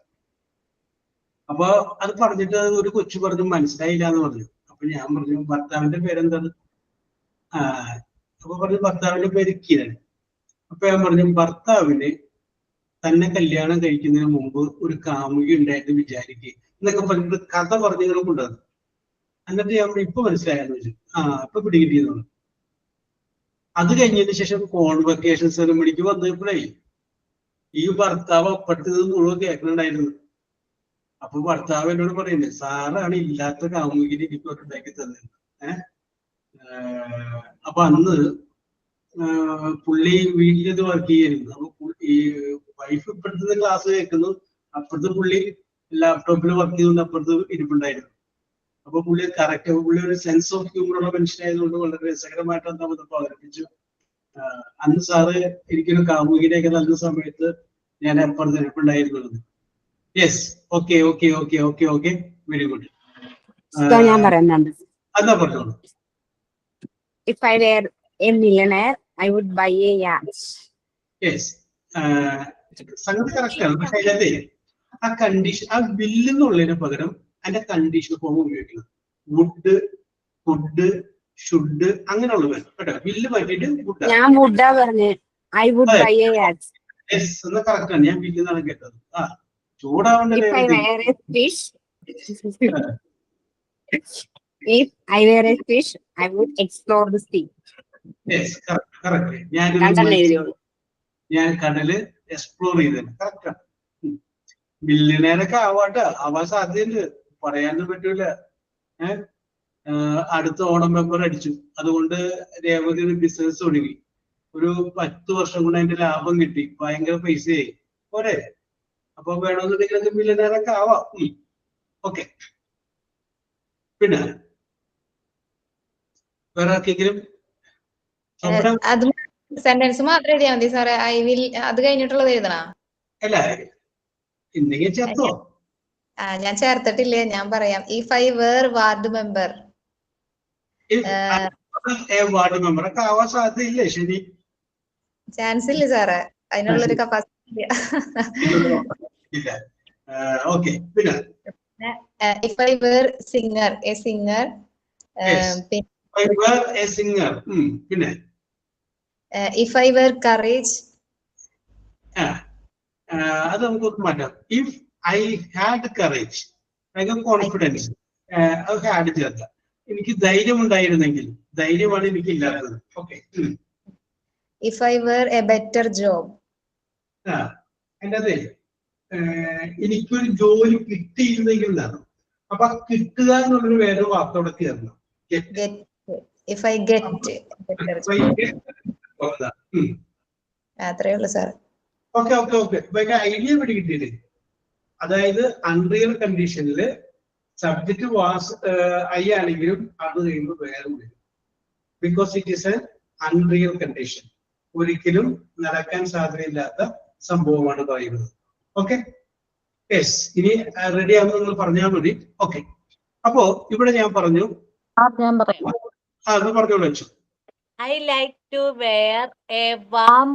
അപ്പൊ അത് പറഞ്ഞിട്ട് ഒരു കൊച്ചു പറഞ്ഞു മനസ്സിലായില്ല എന്ന് പറഞ്ഞു. അപ്പൊ ഞാൻ പറഞ്ഞു ഭർത്താവിന്റെ പേരെന്താണ്? അപ്പൊ പറഞ്ഞു ഭർത്താവിന്റെ പേര് കിരൺ. അപ്പൊ ഞാൻ പറഞ്ഞു ഭർത്താവിന് തന്നെ കല്യാണം കഴിക്കുന്നതിന് മുമ്പ് ഒരു കാമുകി ഉണ്ടായിട്ട് വിചാരിക്കുക എന്നൊക്കെ പറഞ്ഞിട്ട് കഥ പറഞ്ഞു കൊണ്ടുവന്നു. എന്നിട്ട് ഞാൻ ഇപ്പൊ മനസ്സിലായെന്ന് വെച്ചു. ഇപ്പൊ പിടികിട്ടിയെന്നു. അത് കഴിഞ്ഞതിന് ശേഷം കോൺവക്കേഷൻ സെറമണിക്ക് വന്നപ്പോഴേ ഈ ഭർത്താവ് അപ്പുറത്ത് മുഴുവൻ കേൾക്കുന്നുണ്ടായിരുന്നു. അപ്പൊ ഭർത്താവ് എന്നോട് പറയുന്നത് സാറാണ് ഇല്ലാത്ത കാമുകിനെ എനിക്ക് ഉണ്ടാക്കി തന്നത്. അപ്പൊ അന്ന് പുള്ളി വീട്ടിലിത് വർക്ക് ചെയ്യായിരുന്നു. അപ്പൊ ഈ വൈഫ് ഇപ്പുറത്തെ ക്ലാസ് കേൾക്കുന്നു, അപ്പുറത്ത് പുള്ളി ലാപ്ടോപ്പിൽ വർക്ക് ചെയ്തുകൊണ്ട് അപ്പുറത്ത് ഇരിപ്പുണ്ടായിരുന്നു. അപ്പൊ പുള്ളി കറക്റ്റ്, പുള്ളി ഒരു സെൻസ് ഓഫ് ഹ്യൂമർ ഉള്ള മനുഷ്യനായതുകൊണ്ട് വളരെ രസകരമായിട്ട് എന്താ അവതരിപ്പിച്ചു. അന്ന് സാറ് എനിക്കൊരു കാമുകിനെയൊക്കെ നൽകുന്ന സമയത്ത് ഞാൻ അപ്പുറത്ത് ഇരിപ്പുണ്ടായിരുന്നു. Yes, okay, very good. ഞാൻ പറയുന്നുണ്ട്. അതാ പറഞ്ഞോളൂ. If I were a millionaire, I would buy a yacht. Yes, സംഗതി കറക്റ്റ് ആണ്. പക്ഷെ അതിനകത്തെ ആ കണ്ടീഷൻ, ആ ബില്ലെന്നുള്ളതിന് പകരം അതിന്റെ കണ്ടീഷൻ ഫോം ഉപയോഗിക്കണം. വുഡ്, ഫുഡ്, ഷുഡ് അങ്ങനെയുള്ള വേണം കേട്ടോ. ബില്ല് മാറ്റിയിട്ട് വുഡ്. ഞാൻ വുഡാ പറഞ്ഞേ. I would buy a yacht. Yes, എന്നാ കറക്റ്റ് ആണ്. ഞാൻ ബില്ല് എന്നാണ് കേട്ടത്. ചൂടാവേണ്ട. If I were a fish, if I were a fish, I would explore the sea. Yes, correct. ഞാൻ കടല് എക്സ്പ്ലോർ ചെയ്തത്. കറക്റ്റ് ആണ്. ബില്യനേരൊക്കെ ആവാൻ സാധ്യതയുണ്ട്, പറയാനൊന്നും പറ്റൂല. അടുത്ത ഓണം മെമ്പർ അടിച്ചു. അതുകൊണ്ട് രേവതി ഒരു ബിസിനസ് തുടങ്ങി. ഒരു 10 വർഷം കൊണ്ട് അതിന്റെ ലാഭം കിട്ടി, ഭയങ്കര പൈസയായി. പോരെ? അപ്പൊ വേണമെന്നുണ്ടെങ്കിൽ ബില്യനേരൊക്കെ ആവാം. ഓക്കെ. പിന്നെ വേറെ ആർക്കെങ്കിലും അത് സെന്റൻസ് മാത്രം എഴുതിയാൽ മതി സാറേ. ഐ വിൽ അത് കഴിഞ്ഞിട്ടുള്ളത് എഴുതണോ? അല്ല, എന്തെങ്കിലും ചേർത്തോ? ഞാൻ ചേർത്തിട്ടില്ലേ, ഞാൻ പറയാം. If I were ward member. Ward member ഒക്കെ ആവാൻ സാധ്യതയില്ലേ? ശരി, ചാൻസ് ഇല്ല സാറേ, അതിനുള്ളൊരു കപ്പാസിറ്റി ഇല്ല. ഓക്കെ. പിന്നെ if I were singer, a singer. Singer. പിന്നെ ഇഫ് ഐ വേർ കറേജ്. അത് നമുക്ക് മാറ്റാം. If I had courage, confidence, അത് ഹാഡ് ചേർക്കാം. എനിക്ക് ധൈര്യം ഉണ്ടായിരുന്നെങ്കിൽ. ധൈര്യമാണ് എനിക്ക് ഇല്ലാത്തത്. Okay. If I were a better job. അതിൻ്റെ അതെ എനിക്കൊരു ജോലി കിട്ടിയിരുന്നെങ്കിൽ എന്നാണ്. അപ്പൊ കിട്ടുക എന്നുള്ളൊരു വേറെ വാർത്തയോടെ ചേർന്നു. ഇഫ് ഐ ഗെറ്റ് അത്രേ ഉള്ളൂ സാർ. ഓക്കെ. ഐഡിയ പിടി കിട്ടിയില്ലേ? അതായത് അൺറിയൽ കണ്ടീഷനിൽ സബ്ജക്ട് വാസ് ഐ ആണെങ്കിലും അത് കഴിയുമ്പോൾ വേറെ വരും. Because it is A unreal condition. ഒരിക്കലും നടക്കാൻ സാധ്യതയില്ലാത്ത സംഭവമാണ് പറയുന്നത്. ഓക്കെ. യെസ്, ഇനി റെഡി ആകുമ്പോൾ നിങ്ങൾ പറഞ്ഞാൽ മതി. ഓക്കെ. അപ്പോ ഇവിടെ ഞാൻ പറഞ്ഞു. ഞാൻ പറയാം. അത് പറഞ്ഞോളൂ വെച്ചു. I like to wear a warm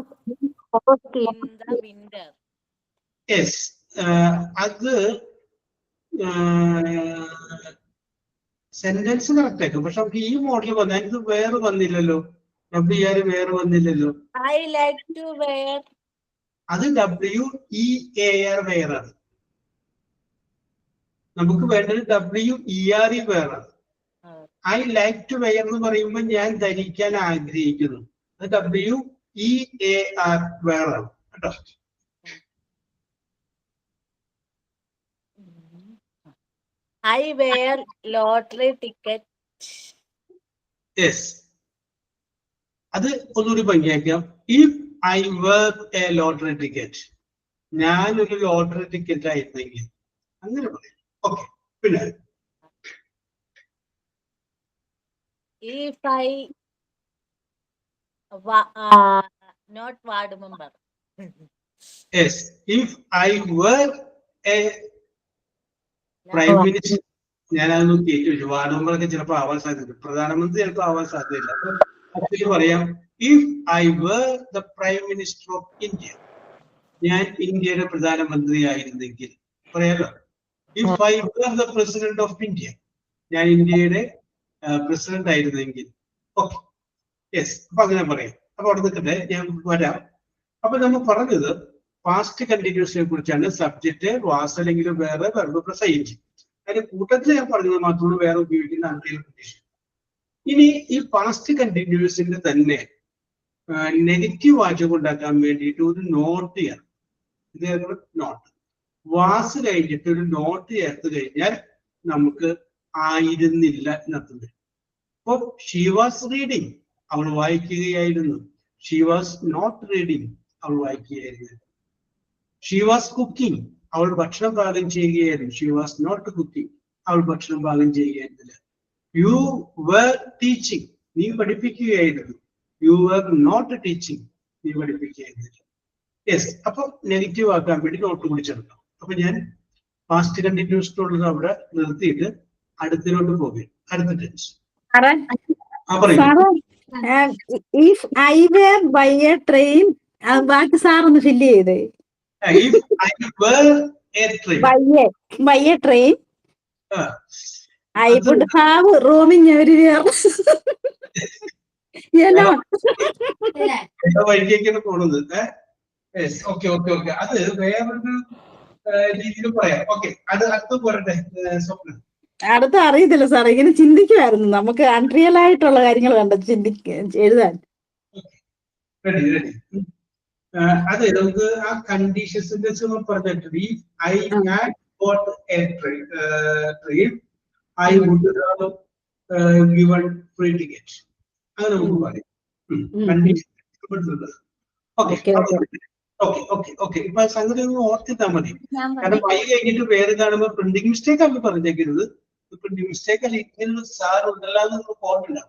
coat in the winter. Yes, അത് സെന്റൻസ് കറക്റ്റ് ആക്കും. പക്ഷെ നമുക്ക് ഈ മോഡൽ വന്നാൽ ഇത് വേറെ വന്നില്ലല്ലോ. WER വേറെ വന്നില്ലല്ലോ. I like to wear. അത് WEAR വേറാണ്. നമുക്ക് വേണ്ടത് WERE വേറാണ്. I like to wear എന്ന് പറയുമ്പോൾ ഞാൻ ധരിക്കാൻ ആഗ്രഹിക്കുന്നു. അത് WEAR വേറാണ് കേട്ടോ. I wear lottery ticket. Yes. അത് ഒന്നുകൂടി ഭംഗിയാക്കാം. If I were a lottery ticket, ഞാനൊരു ലോട്ടറി ടിക്കറ്റ് ആയിരുന്നെങ്കിൽ അങ്ങനെ പറയാം. ഓക്കെ. പിന്നെ If I not ward member. yes, if I were a prime minister, ഞാനതൊന്നും കേട്ടു. വാർഡ് മെമ്പറൊക്കെ ചിലപ്പോൾ ആവാൻ സാധ്യത, പ്രധാനമന്ത്രി ചിലപ്പോൾ ആവാൻ സാധ്യതയില്ല. അപ്പൊ പറയാം if I were the prime minister of India, ഞാൻ ഇന്ത്യയുടെ പ്രധാനമന്ത്രി ആയിരുന്നെങ്കിൽ പറയാലോ. if I were the president of India, ഞാൻ ഇന്ത്യയുടെ പ്രസിഡന്റ് ആയിരുന്നെങ്കിൽ. ഓക്കെ. യെസ്. അപ്പൊ അങ്ങനെ പറയാം. അപ്പൊ അവിടെ നിൽക്കട്ടെ, ഞാൻ വരാം. അപ്പൊ നമ്മൾ പറഞ്ഞത് പാസ്റ്റ് കണ്ടിന്യൂസിനെ കുറിച്ചാണ്. സബ്ജക്റ്റ് വാസ് അല്ലെങ്കിൽ വേറെ വെർബ് പ്ലസ് ing. അതിന്റെ കൂട്ടത്തിൽ ഞാൻ പറഞ്ഞത് മാത്രമാണ് വേറെ ഉപയോഗിക്കുന്ന അൺറിയൽ കണ്ടീഷൻ. ഇനി ഈ പാസ്റ്റ് കണ്ടിന്യൂസിന്റെ തന്നെ നെഗറ്റീവ് വാചകം ഉണ്ടാക്കാൻ വേണ്ടിയിട്ട് ഒരു നോട്ട് ചെയ്യണം. ഇത് നോട്ട് വാസ് കഴിഞ്ഞിട്ട് ഒരു നോട്ട് ചേർത്ത് കഴിഞ്ഞാൽ നമുക്ക് ആയിരുന്നില്ല എന്നർത്ഥം വരും. അപ്പൊ ഷീ വാസ് റീഡിങ്, അവൾ വായിക്കുകയായിരുന്നു. ഷീ വാസ് നോട്ട് റീഡിങ്, അവൾ വായിക്കുകയായിരുന്നു. ഷീ വാസ് കുക്കിംഗ്, അവൾ ഭക്ഷണം പാകം ചെയ്യുകയായിരുന്നു. ഷീ വാസ് നോട്ട് കുക്കിംഗ്, അവൾ ഭക്ഷണം പാകം ചെയ്യുകയായിരുന്നില്ല. യു വേർ ടീച്ചിങ്, നീ പഠിപ്പിക്കുകയായിരുന്നു. യു വേർ നോട്ട് ടീച്ചിങ്, നീ പഠിപ്പിക്കുകയായിരുന്നില്ല. യെസ്. അപ്പൊ നെഗറ്റീവ് ആക്കാൻ വേണ്ടി നോട്ട് പിടിച്ചെടുക്കാം. അപ്പൊ ഞാൻ പാസ്റ്റ് കണ്ടിന്യൂസിനുള്ളത് അവിടെ നിർത്തിയിട്ട് അടുത്തിലോട്ട് പോകും. അടുത്ത tense. If I were by a train, ബാക്കി സാർ ഒന്ന് ഫില്ല് ചെയ്തേ. If I were a train, by a train, I would have roaming everywhere. വഴിക്കേക്കാണ് പോണത്. Okay okay okay. അത് വേറൊരു രീതിയിൽ പറയാം. ഓക്കെ. അത് അടുത്ത് പോരട്ടെ സ്വപ്നം. അടുത്ത അറിയത്തില്ല സാർ, ഇങ്ങനെ ചിന്തിക്കുമായിരുന്നു. നമുക്ക് അൺറിയൽ ആയിട്ടുള്ള കാര്യങ്ങൾ കണ്ട എഴുതാൻ. Ready ready. അതെ, നമുക്ക് ആ കണ്ടീഷൻസിന്റെ പറഞ്ഞിട്ടുണ്ട്. I had bought a train, I would have given free ticket. അങ്ങനെ നമുക്ക് പറയാം. Condition. Okay okay okay okay. ഇപ്പൊ സംഗതി ഒന്ന് ഓർത്തിട്ടാ മതി. കാരണം വൈ കഴിഞ്ഞിട്ട് പേര് കാണുമ്പോൾ പ്രിന്റിംഗ് മിസ്റ്റേക്ക് ആണ് പറഞ്ഞേക്കരുത്. പ്രിന്റിംഗ് മിസ്റ്റേക്ക് അല്ല, ഇങ്ങനൊരു സാർ ഉണ്ടല്ലാന്ന് നമുക്ക് ഓർമ്മയില്ല.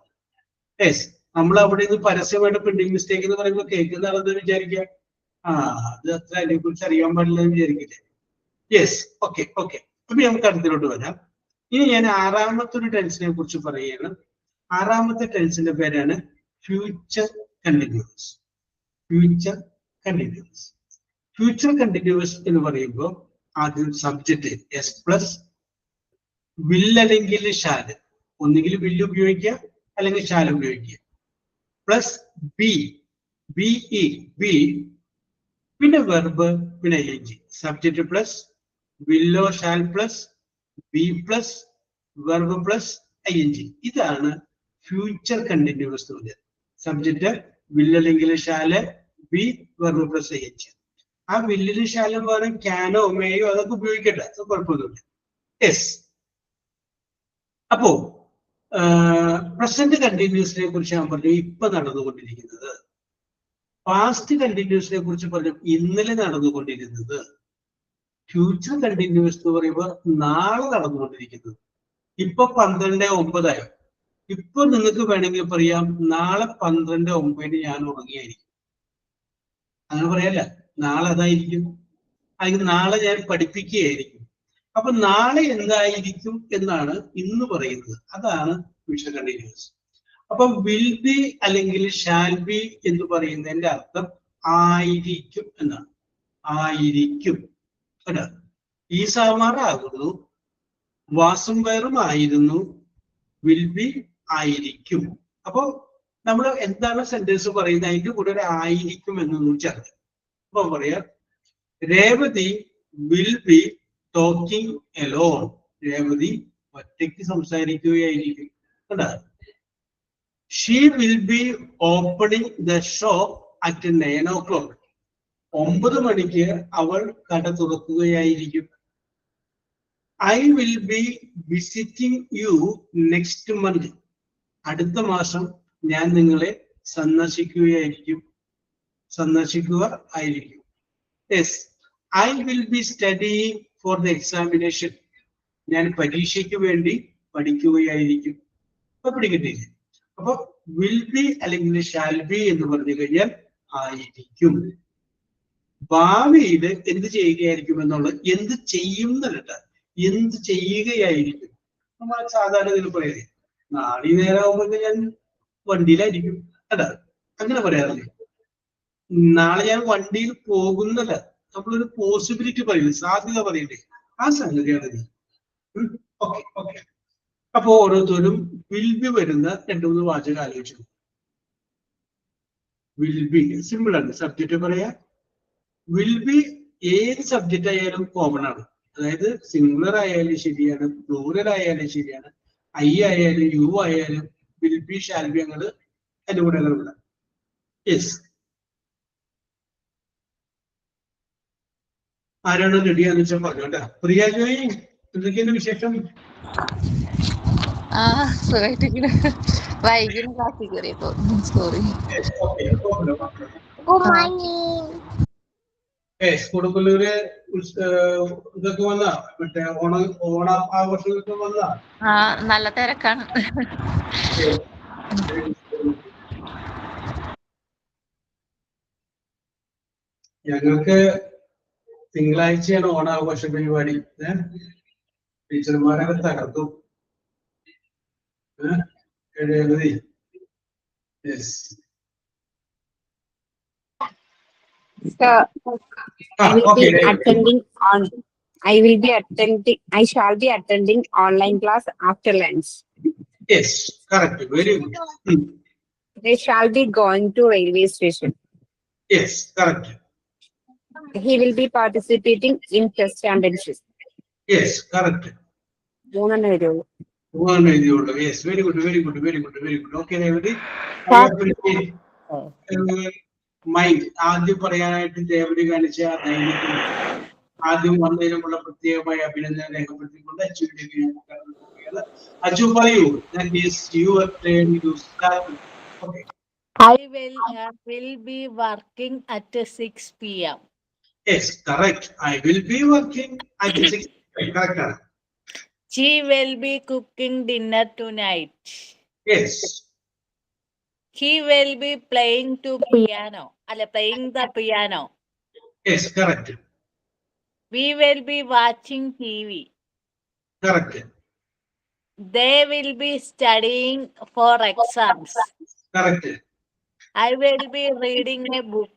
യെസ്. നമ്മൾ അവിടെ നിന്ന് പരസ്യമായിട്ട് പ്രിന്റിംഗ് മിസ്റ്റേക്ക് എന്ന് പറയുമ്പോൾ കേൾക്കുന്ന ആളെന്ന് വിചാരിക്കുക, അത് അത്ര അതിനെ കുറിച്ച് അറിയാൻ പാടില്ല എന്ന് വിചാരിക്കില്ലേ. യെസ്. Okay okay. അപ്പൊ നമുക്ക് അടുത്തിലോട്ട് വരാം. ഇനി ഞാൻ ആറാമത്തെ ഒരു ടെൻസിനെ കുറിച്ച് പറയുകയാണ്. ആറാമത്തെ ടെൻസിന്റെ പേരാണ് future continuous. Future continuous. Future continuous എന്ന് പറയുമ്പോൾ ആദ്യം സബ്ജക്റ്റ് എസ് പ്ലസ് വിൽ അല്ലെങ്കിൽ ഷാല്, ഒന്നുകിൽ വില്ല് ഉപയോഗിക്കുക അല്ലെങ്കിൽ ഷാൽ ഉപയോഗിക്കുക, പ്ലസ് ബി ബി പിന്നെ വെർബ് പിന്നെ ing. Subject plus willow shall plus B plus verb plus ing. ഇതാണ് ഫ്യൂച്ചർ കണ്ടിന്യൂസ് എന്ന് പറഞ്ഞത്. സബ്ജക്റ്റ് വില്ല് അല്ലെങ്കിൽ shall, B verb plus ing. ആ വില്ലിന് ഷാലും പകരം ക്യാനോ മേയോ അതൊക്കെ ഉപയോഗിക്കട്ടെ, അത് കുഴപ്പമൊന്നുമില്ല. യെസ്. അപ്പോ പ്രസന്റ് കണ്ടിന്യൂസിനെ കുറിച്ച് ഞാൻ പറഞ്ഞു ഇപ്പൊ നടന്നുകൊണ്ടിരിക്കുന്നത്. പാസ്റ്റ് കണ്ടിന്യൂസിനെ കുറിച്ച് പറഞ്ഞു ഇന്നലെ നടന്നുകൊണ്ടിരുന്നത്. ഫ്യൂച്ചർ കണ്ടിന്യൂസ് എന്ന് പറയുമ്പോൾ നാളെ നടന്നുകൊണ്ടിരിക്കുന്നത്. ഇപ്പൊ 12:09. ഇപ്പൊ നിങ്ങൾക്ക് വേണമെങ്കിൽ പറയാം നാളെ 12:09 ഞാൻ ഉറങ്ങിയായിരിക്കും. അങ്ങനെ പറയല്ല, നാളെ അതായിരിക്കും. അല്ലെങ്കിൽ നാളെ ഞാൻ പഠിപ്പിക്കുകയായിരിക്കും. അപ്പൊ നാളെ എന്തായിരിക്കും എന്നാണ് ഇന്ന് പറയുന്നത്. അതാണ് ഫ്യൂച്ചർ കണ്ടിന്യൂസ്. അപ്പൊ വിൽ ബി അല്ലെങ്കിൽ ഷാൽ ബി എന്ന് പറയുന്നതിന്റെ അർത്ഥം ആയിരിക്കും എന്നാണ്. ആയിരിക്കും. ഈ സാമാറാകുന്നു, വാസും വേറും ആയിരുന്നു, വിൽ ബി ആയിരിക്കും. അപ്പോ നമ്മൾ എന്താണ് സെന്റൻസ് പറയുന്നത് അതിന്റെ കൂടെ ഒരു ആയിരിക്കും എന്ന് ചേർത്ത്. അപ്പൊ പറയാ Revathi will be talking alone. Revathi ഒറ്റയ്ക്ക് സംസാരിക്കുകയായിരിക്കും. കണ്ടോ? She will be opening the shop at 9 o'clock. 9 മണിക്ക് അവൾ കട തുറക്കുകയായിരിക്കും. I will be visiting you next month. അടുത്ത മാസം ഞാൻ നിങ്ങളെ സന്ദർശിക്കുക ആയിരിക്കും. Yes, I will be studying for the examination. ഞാൻ പരീക്ഷയ്ക്ക് വേണ്ടി പഠിക്കുകയായിരിക്കും. അപ്പൊ പിടികിട്ടില്ലേ? അപ്പൊ വിൽ ബി അല്ലെങ്കിൽ ഷാൽ ബി എന്ന് പറഞ്ഞു കഴിഞ്ഞാൽ ആയിരിക്കും. ഭാവിയിൽ എന്ത് ചെയ്യുകയായിരിക്കും എന്നുള്ളത് എന്ത് ചെയ്യും എന്നല്ല, എന്ത് ചെയ്യുകയായിരിക്കും. നമ്മൾ സാധാരണ ഇതിൽ പറയുന്നത് നാളെ നേരമാകുമ്പോൾ ഞാൻ വണ്ടിയിലായിരിക്കും. അല്ല, അങ്ങനെ പറയാറില്ലേ? നാളെ ഞാൻ വണ്ടിയിൽ പോകുന്നല്ല, നമ്മളൊരു പോസിബിലിറ്റി പറയുന്നത്, സാധ്യത പറയണ്ടേ, ആ സംഗതിയാണ് ഇത്. Okay okay. അപ്പൊ ഓരോരുത്തരും വിൽ ബി വരുന്ന 2-3 വാചകം ആലോചിച്ചു. വിൽ ബി സിമ്പിൾ ആണ്. സബ്ജക്റ്റ് പറയാ. വിൽ ബി ഏത് സബ്ജക്റ്റ് ആയാലും കോമൺ ആണ്. അതായത് സിംഗുലർ ആയാലും ശരിയാണ്, പ്ലൂറൽ ആയാലും ശരിയാണ്, ഐ ആയാലും യു ആയാലും വിൽ ബി ഷാൽ ബി അങ്ങനെ അതിന്റെ കൂടെ ഉള്ള. യെസ്, ആരാണ് റെഡിയാന്ന് വെച്ചാൽ പറഞ്ഞു കേട്ടോ. പ്രിയ ജോയി, എന്തൊക്കെയാണ് വിശേഷം? വൈകിട്ട് ക്ലാസ്സിൽ കയറിയപ്പോ സോറി. കൊടുക്കല്ലൂര് ഇതൊക്കെ വന്നാ, മറ്റേ ഓണ ആഘോഷങ്ങളൊക്കെ വന്നാ? നല്ല തിരക്കാണ്. ഞങ്ങൾക്ക് തിങ്കളാഴ്ചയാണ് ഓണാഘോഷ പരിപാടി. ടീച്ചർമാരൊക്കെ തകർക്കും. I shall be attending online class after lunch. Yes, correct. Very good. They shall be going to railway station. Yes, correct. He will be participating in chess championship. Yes, correct. Yes, very good, very good, very good, very good. Okay, everybody. Mind. ആദ്യം പറയാനായിട്ട് രേവതി കാണിച്ച ആദ്യം വന്നതിനുള്ള പ്രത്യേകമായ അഭിനന്ദനം രേഖപ്പെടുത്തിക്കൊണ്ട് അച്ചു പറയൂ. I will be working at 6 p.m. Yes, correct. I will be working at 6 p.m. Correct. She will be cooking dinner tonight. Yes. He will be playing the piano. Yes, correct. We will be watching TV. Correct. They will be studying for exams. Correct. I will be reading a book.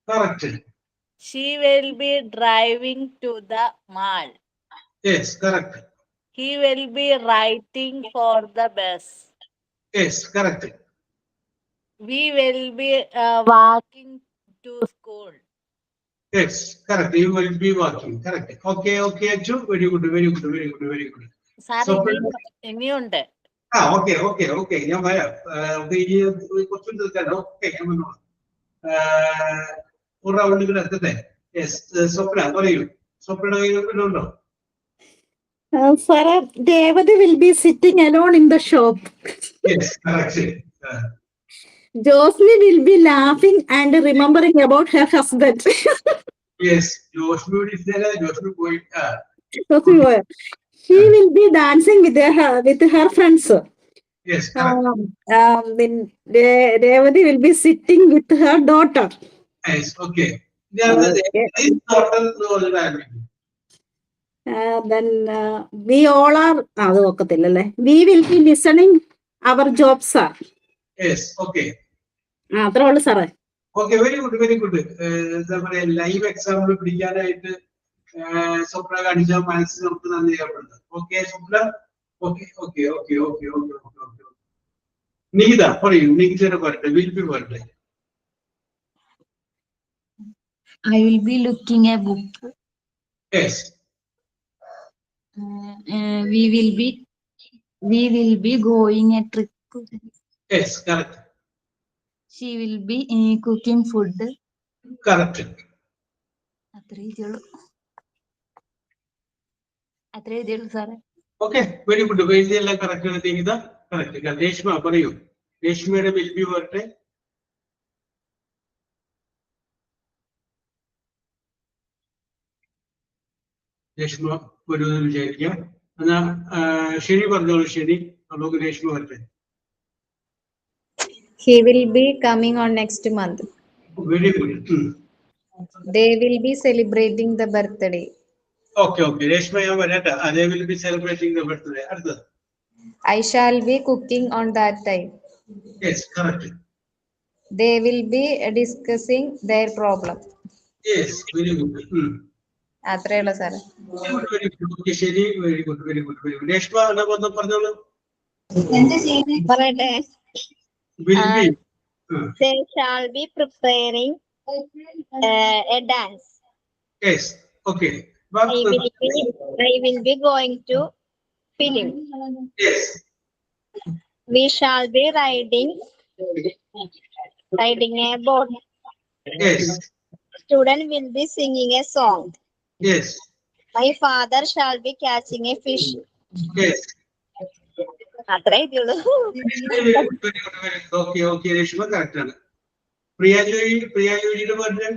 Correct. She will be driving to the mall. Yes, correct. He will be writing for the bus. Yes, correct. We will be walking to school. Yes, correct. You will be walking. Correct. Okay, okay, Achu. Very good, very good, very good, very good. ഇനിയുണ്ട്. Okay, okay, okay. ഞാൻ പറയാം. കുറച്ചും തീർക്കാനോ? Okay, ഞാൻ വന്നോളാം. ഒരു round കൂടെ എത്തട്ടെ. Yes, സ്വപ്ന പറയൂ. സ്വപ്നയുടെ കയ്യിലുണ്ടോ? Sir, Devadi will be sitting alone in the shop. Yes, correct. Josli will be laughing and remembering about her husband. Yes, Joshua is there. Joshua going. She will be dancing with her friends. Yes, correct. Then Devadi will be sitting with her daughter. Yes, okay. Then we all are. We will be listening our jobs, sir. Yes, okay. അത്രേ ഉള്ളു സാറേ. Okay, very good, very good. എന്താ പറയാ, live example പിടിക്കാനായിട്ട് സ്വപ്ന കാണിച്ച മനസ്സിൽ നമുക്ക് നന്ദി ചെയ്യപ്പെടുന്നത്. Okay Swapna. Okay okay okay okay okay okay okay. Neetha പറയൂ, നീതയുടെ birthday, will be birthday. I will be looking a book. Yes. We will be going a trip. Yes, correct. She will be cooking food. Correct. അത്രേ എഴുതിയുള്ളൂ സാറേ. Okay, very good. എഴുതിയെല്ലാം correct ആണ്. Neetha correct. Reshma പറയൂ, രേഷ്മയുടെ will be birthday. Reshma വരുമെന്ന് വിചാരിക്കാം. എന്നാ ശരി പറഞ്ഞോളൂ. ശരി, നമുക്ക് രേഷ്മ വരട്ടെ. He will be coming on next month. Very good. They will be celebrating the birthday. Okay okay, Reshma ഞാൻ വരട്ടെ. അതേ will be celebrating the birthday. അടുത്തത്. I shall be cooking on that time. Yes, correct. They will be discussing their problem. Yes, very good. അത്രേ ഉള്ളൂ സാറേ. Very good. ശരി, very good, very good, very good. Reshma എന്നാ പറഞ്ഞോളൂ. പറയട്ടെ. Will be. They shall be preparing a dance. Yes, okay. I will be going to film. Yes. We shall be riding a boat. Yes. Student will be singing a song. Yes. My father shall be catching a fish. Yes. അത്രേ ഇതുള്ളൂ. Okay okay, Reshma correct ആണ്. പ്രിയാജോയിയുടെ birthday.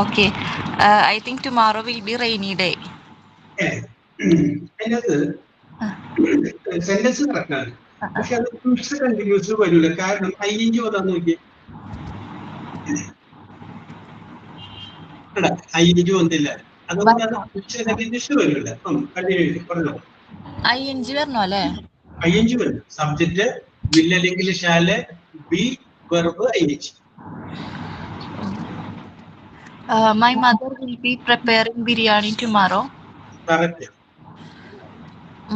Okay. I think tomorrow will be rainy day. അതിനകത്ത് sentence correct ആണ്, പക്ഷെ അത് future continuous വരില്ല. കാരണം ING വന്നാന്ന് നോക്കിയേ. ING വന്നില്ല, അതുകൊണ്ട് അത് ഫ്യൂച്ചർ കണ്ടിന്യൂസ് വരില്ല. കണ്ടിന്യൂ പറഞ്ഞോ. ING വരണോ അല്ലേ? ING വരും. സബ്ജക്റ്റ് വിൽ അല്ലെങ്കിൽ shall, B verb ING. My mother will be preparing biryani tomorrow. Correct.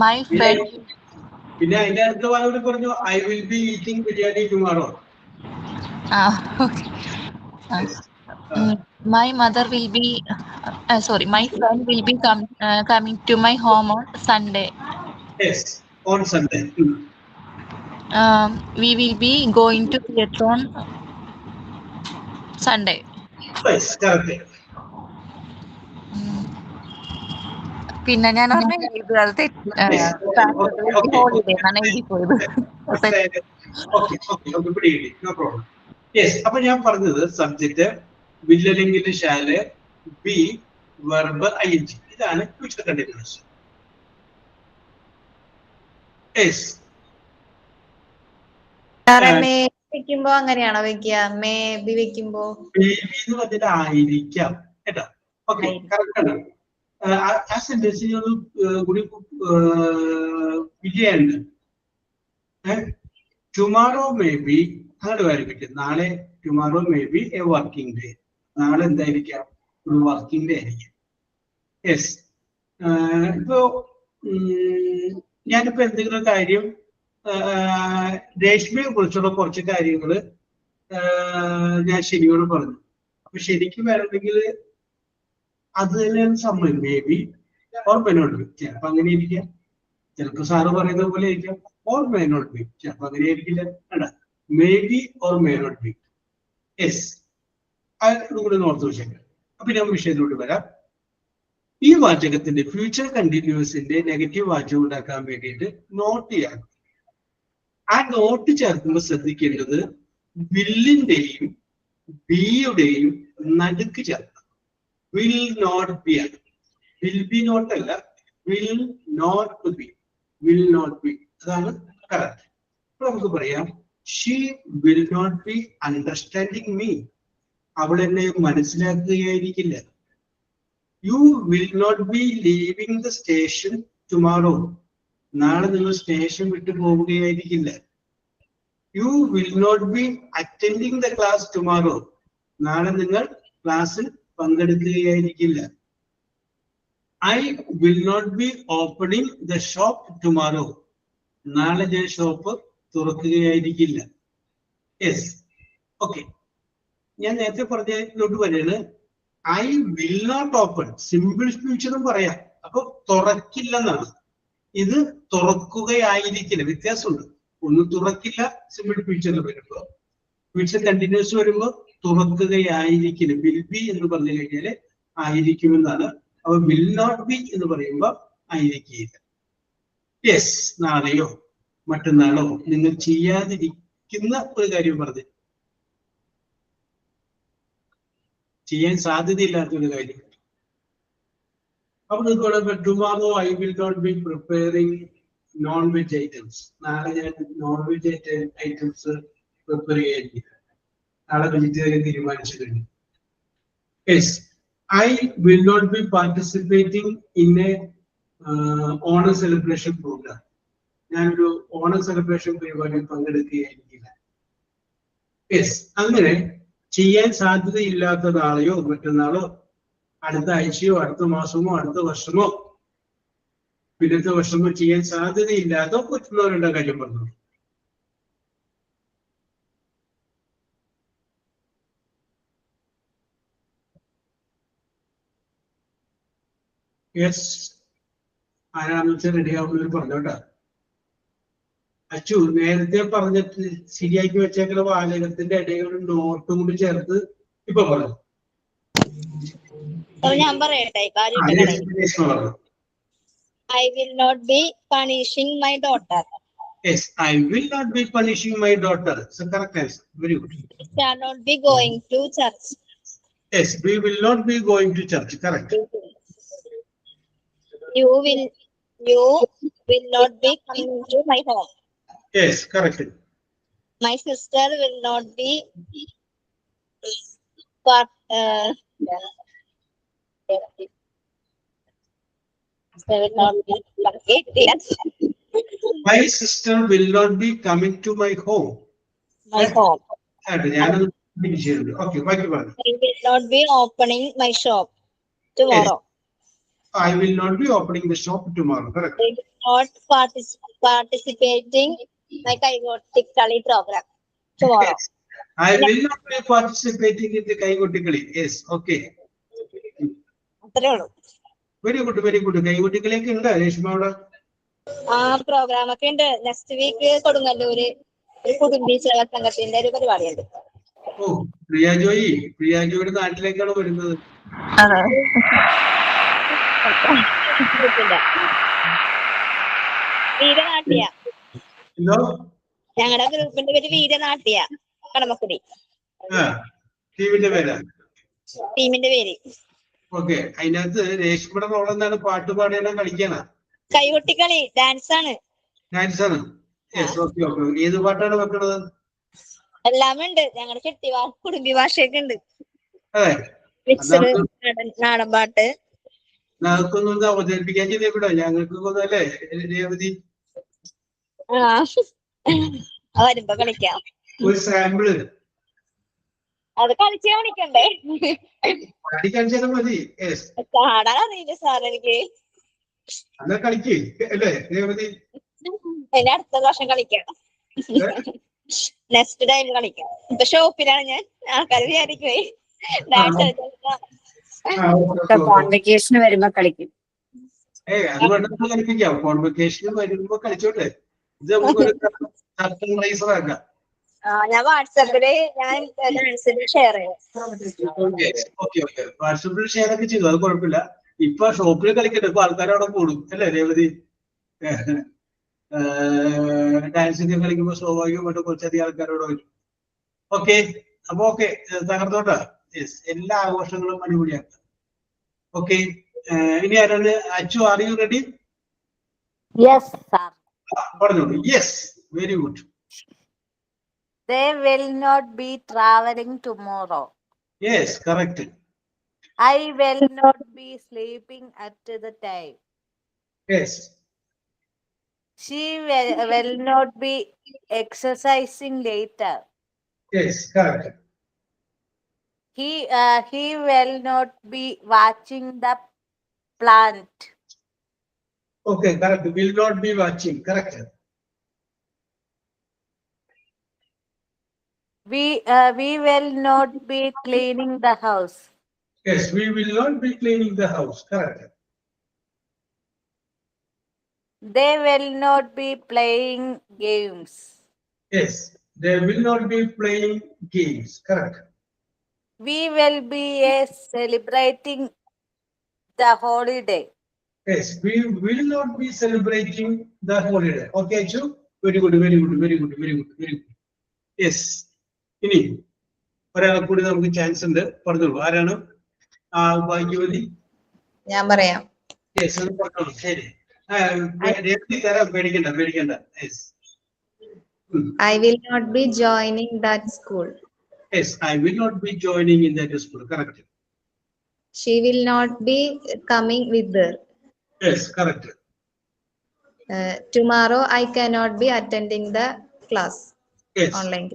My friend. പിന്നെ അതിന്റെ അടുത്ത വായോട് പറഞ്ഞു I will be eating biryani tomorrow. Okay. My mother will be my friend will be coming to my home on Sunday. Yes, on Sunday. We will be going to theatre on Sunday. Yes, correct. പിന്നെ ഞാൻ holiday എന്നാണ് എഴുതി പോയത്. No problem. Yes, അപ്പൊ ഞാൻ പറഞ്ഞത് subject will അല്ലെങ്കിൽ shall, B verb ING. ഇതാണ് ഫ്യൂച്ചർ കണ്ടിന്യൂസ്. യെസ്. മേ വെക്കുമ്പോ അങ്ങനെയാണോ വെക്കുക? മേ ബി വെക്കുമ്പോ എന്ന് പറഞ്ഞിട്ട് ആയിരിക്കാം കേട്ടോ. ഓക്കെ, കറക്റ്റ് ആണ്. ആ സെന്റൻസിൽ ഒരു കൂടി വിജയുണ്ട്. ടുമാറോ മേ ബി അങ്ങനെ വരയ്ക്കും. നാളെ tomorrow may be A working day. നാളെ എന്തായിരിക്കാം? ഒരു വർക്കിംഗ് ഡേ ആയിരിക്കും. യെസ്. ഇപ്പോ ഞാനിപ്പോ എന്തെങ്കിലും കാര്യം രേഷ്മയെ കുറിച്ചുള്ള കുറച്ച് കാര്യങ്ങള് ഞാൻ ശരിയോട് പറഞ്ഞു. അപ്പൊ ശരിക്കും വേണമെങ്കിൽ അത് തന്നെയാണ് സംഭവം. May be or may not be. ചിലപ്പോ അങ്ങനെ ഇരിക്കാം, ചിലപ്പോ സാറ് പറയുന്നത് പോലെ ഇരിക്കാം. ഓർ മേ നോട്ട് ബി, ചിലപ്പോ അങ്ങനെ ആയിരിക്കില്ല. വേണ്ട, may be or may not be. Yes, അത് കൂടെ ഓർത്ത് വെച്ചേക്കാം. അപ്പൊ ഞാൻ വിഷയത്തിലോട്ട് വരാം. ഈ വാചകത്തിന്റെ ഫ്യൂച്ചർ കണ്ടിന്യൂസിന്റെ നെഗറ്റീവ് വാചകം ഉണ്ടാക്കാൻ വേണ്ടിയിട്ട് നോട്ട് ചെയ്യാം. ആ നോട്ട് ചേർക്കുമ്പോൾ ശ്രദ്ധിക്കേണ്ടത് വില്ലിന്റെയും ബിയുടെയും നടുക്ക് ചേർക്കണം. വിൽ നോട്ട് ബി ആണ്. വിൽ ബി നോട്ട് അല്ല, will not be. Will not be, അതാണ് കറക്റ്റ്. അപ്പൊ നമുക്ക് പറയാം, she will not be understanding me. അവൾ എന്നെ മനസ്സിലാക്കുകയായിരിക്കില്ല. You will not be leaving the station tomorrow. നാളെ നിങ്ങൾ സ്റ്റേഷൻ വിട്ടു പോവുകയായിരിക്കില്ല. You will not be attending the class tomorrow. നാളെ നിങ്ങൾ ക്ലാസ്സിൽ പങ്കെടുക്കുകയായിരിക്കില്ല. I will not be opening the shop tomorrow. നാളെ ഞാൻ ഷോപ്പ് തുറക്കുകയായിരിക്കില്ല. Yes, okay. ഞാൻ നേരത്തെ പറഞ്ഞതിലോട്ട് വരെയാണ്. I will not open, simple ഫ്യൂച്ചറും പറയാം. അപ്പൊ തുറക്കില്ലെന്നാണ്. ഇത് തുറക്കുകയായിരിക്കില്ല, വ്യത്യാസമുണ്ട്. ഒന്ന് തുറക്കില്ല സിമ്പിൾ ഫ്യൂച്ചറിൽ വരുമ്പോ, ഫ്യൂച്ചർ കണ്ടിന്യൂസ് വരുമ്പോ തുറക്കുകയായിരിക്കില്ല. വിൽ ബി എന്ന് പറഞ്ഞു കഴിഞ്ഞാല് ആയിരിക്കുമെന്നാണ്. അപ്പൊ വിൽ നോട്ട് ബി എന്ന് പറയുമ്പോ ആയിരിക്കില്ല. യെസ്, നാളെയോ മറ്റന്നാളോ നിങ്ങൾ ചെയ്യാതിരിക്കുന്ന ഒരു കാര്യം പറഞ്ഞു, ചെയ്യാൻ സാധ്യതയില്ലാത്ത ഒരു കാര്യം. അപ്പൊ നിങ്ങൾക്ക് tomorrow I will not be preparing non veg items. നാളെ ഞാൻ നോൺ വെജ് ഐറ്റംസ് പ്രിപ്പയർ ചെയ്യാതിരിക്കില്ല. നാളെ വെജിറ്റേറിയൻ തീരുമാനിച്ചു കഴിഞ്ഞു. Yes, I will not be participating in a Onam celebration program. ഞാനൊരു ഓണം സെലിബ്രേഷൻ പരിപാടിയിൽ പങ്കെടുക്കുകയായിരിക്കില്ല. യെസ്, അങ്ങനെ ചെയ്യാൻ സാധ്യതയില്ലാത്ത നാളെയോ മറ്റന്നാളോ അടുത്ത ആഴ്ചയോ അടുത്ത മാസമോ അടുത്ത വർഷമോ പിന്നത്തെ വർഷമോ ചെയ്യാൻ സാധ്യതയില്ലാത്ത മറ്റുള്ളവരുടെ കാര്യം പറഞ്ഞു. യെസ്, ആരാണെന്ന് വെച്ചാൽ റെഡി ആവുന്നവർ പറഞ്ഞോട്ടാ. അച്ചു നേരത്തെ പറഞ്ഞിട്ട് ശരിയാക്കി വെച്ചേക്കുന്ന വാചകത്തിന്റെ ഇടയിൽ നോട്ടും കൂടി ചേർത്ത് ഇപ്പൊ പറഞ്ഞു. ഞാൻ പറയട്ടെ, I will not be punishing my daughter. Yes, I will not be punishing my daughter. So correct answer. Very good. Shall not be going to church. Yes, we will not be going to church. Correct. You will not be coming to my home. Yes, correct. My sister will not be My sister will not be coming to my home. My home. Okay, I will not be opening my shop tomorrow. Yes. I will not be opening the shop tomorrow. Correct. I will not participating in my Kaigottikali program tomorrow. Yes. I will not be participating in the Kaigottikali. Yes, okay. Very good, very good. Kaigottikali ഒക്കെ ഉണ്ട് രേഷ്മയുടെ. ആ programme ഒക്കെ ഉണ്ട്. Next week Kodungallur ഒരു കുടുംബി സേവാ സംഘത്തിന്റെ ഒരു പരിപാടിയുണ്ട്. ഓ, പ്രിയാജോയുടെ നാട്ടിലേക്കാണ് വരുന്നത്. വീരനാട്യ. എന്തോ? ഞങ്ങളുടെ ഗ്രൂപ്പിന്റെ പേര് വീരനാട്യ കടമക്കുടി. ടീമിന്റെ പേരാ? ടീമിന്റെ പേര്. ഓക്കെ, അതിനകത്ത് രേഷ്മയുടെ റോൾ എന്താണ്? പാട്ട് പാടിയാണോ കളിക്കാനാ? കൈകൊട്ടിക്കളി, ഡാൻസ് ആണ്. ഡാൻസ് ആണ്. Yes, okay okay. ഏത് പാട്ടാണ് വെക്കണത്? എല്ലാം ഉണ്ട്. ഞങ്ങളുടെ ചെട്ടി കുടുംബി ഭാഷയൊക്കെ ഉണ്ട്. അതെ, നാടൻ പാട്ട്. ഞങ്ങൾക്കൊന്നും അവതരിപ്പിക്കാൻ ചെയ്തേക്കൂടാ. ഞങ്ങൾക്ക് അല്ലേ രേവതി? വരുമ്പോ കളിക്കാം. ഒരു സാമ്പിള് അത് കളിച്ച് കാണിക്കണ്ടേ? കളിച്ചാൽ മതി. പാടാൻ അറിയില്ല സാർ എനിക്ക്. അല്ല കളിക്കേ അല്ലേ രേവതി? എന്നെ അടുത്ത പ്രാവശ്യം കളിക്കാം. നെക്സ്റ്റ് ടൈം കളിക്കാം. ഇപ്പൊ ഷോപ്പിലാണ് ഞാൻ. ആൾക്കാർ വിചാരിക്കുവേ ഡാൻസ് കോൺവെക്കേഷന് വരുമ്പോ കളിക്കും. അത് വേണ്ട കളിപ്പിക്കാം. കോൺവെക്കേഷന് വരുമ്പോ കളിച്ചോട്ടെ. ഇത് നമുക്കൊരു സർപ്രൈസ് ആക്കാം. ഞാൻ വാട്സാപ്പില് ഞാൻ ഷെയർ ചെയ്യാം. വാട്സാപ്പിൽ ഷെയർ ഒക്കെ ചെയ്തു, അത് കുഴപ്പമില്ല. ഇപ്പൊ ഷോപ്പിൽ കളിക്കട്ടെ. ഇപ്പൊ ആൾക്കാരവിടെ കൂടും അല്ലേ രേവതി? ഡാൻസിന്റെ കളിക്കുമ്പോ സ്വാഭാവികമായിട്ട് കുറച്ചധികം ആൾക്കാരോട് വരും. ഓക്കെ, അപ്പൊ ഓക്കെ, തകർത്തോട്ടാ. യെസ്, എല്ലാ ആഘോഷങ്ങളും അടിപൊളിയാക്കാം. ഓക്കെ, ഇനി ആരാണ്? Achu, are you ready? Yes, sir. പറഞ്ഞോളൂ. Yes, very good. They will not be traveling tomorrow. Yes, correct. I will not be sleeping at the time. Yes. She will not be exercising later. Yes, correct. He will not be watching the plant. Okay, correct. Will not be watching. Correct. we will not be cleaning the house. Yes, we will not be cleaning the house. Correct. They will not be playing games. Yes, they will not be playing games. Correct. We will be celebrating the holiday. Yes, we will not be celebrating the holiday. Okay, Achu? Very good, very good, very good, very good, very good. Yes. ഇനി ഒരാളെ കൂടി നമുക്ക് chance ഉണ്ട്. പറഞ്ഞോളൂ, ആരാണ് ഭാഗ്യവതി? ഞാൻ പറയാം. Yes, അത് പറഞ്ഞോളൂ. ശരി. രേവതി തരാം, പേടിക്കണ്ട, പേടിക്കണ്ട. Yes. I will not be joining that school. Yes, I will not be joining in that school. Correct. She will not be coming with her. Yes, correct. Tomorrow I cannot be attending the class. Yes. Online.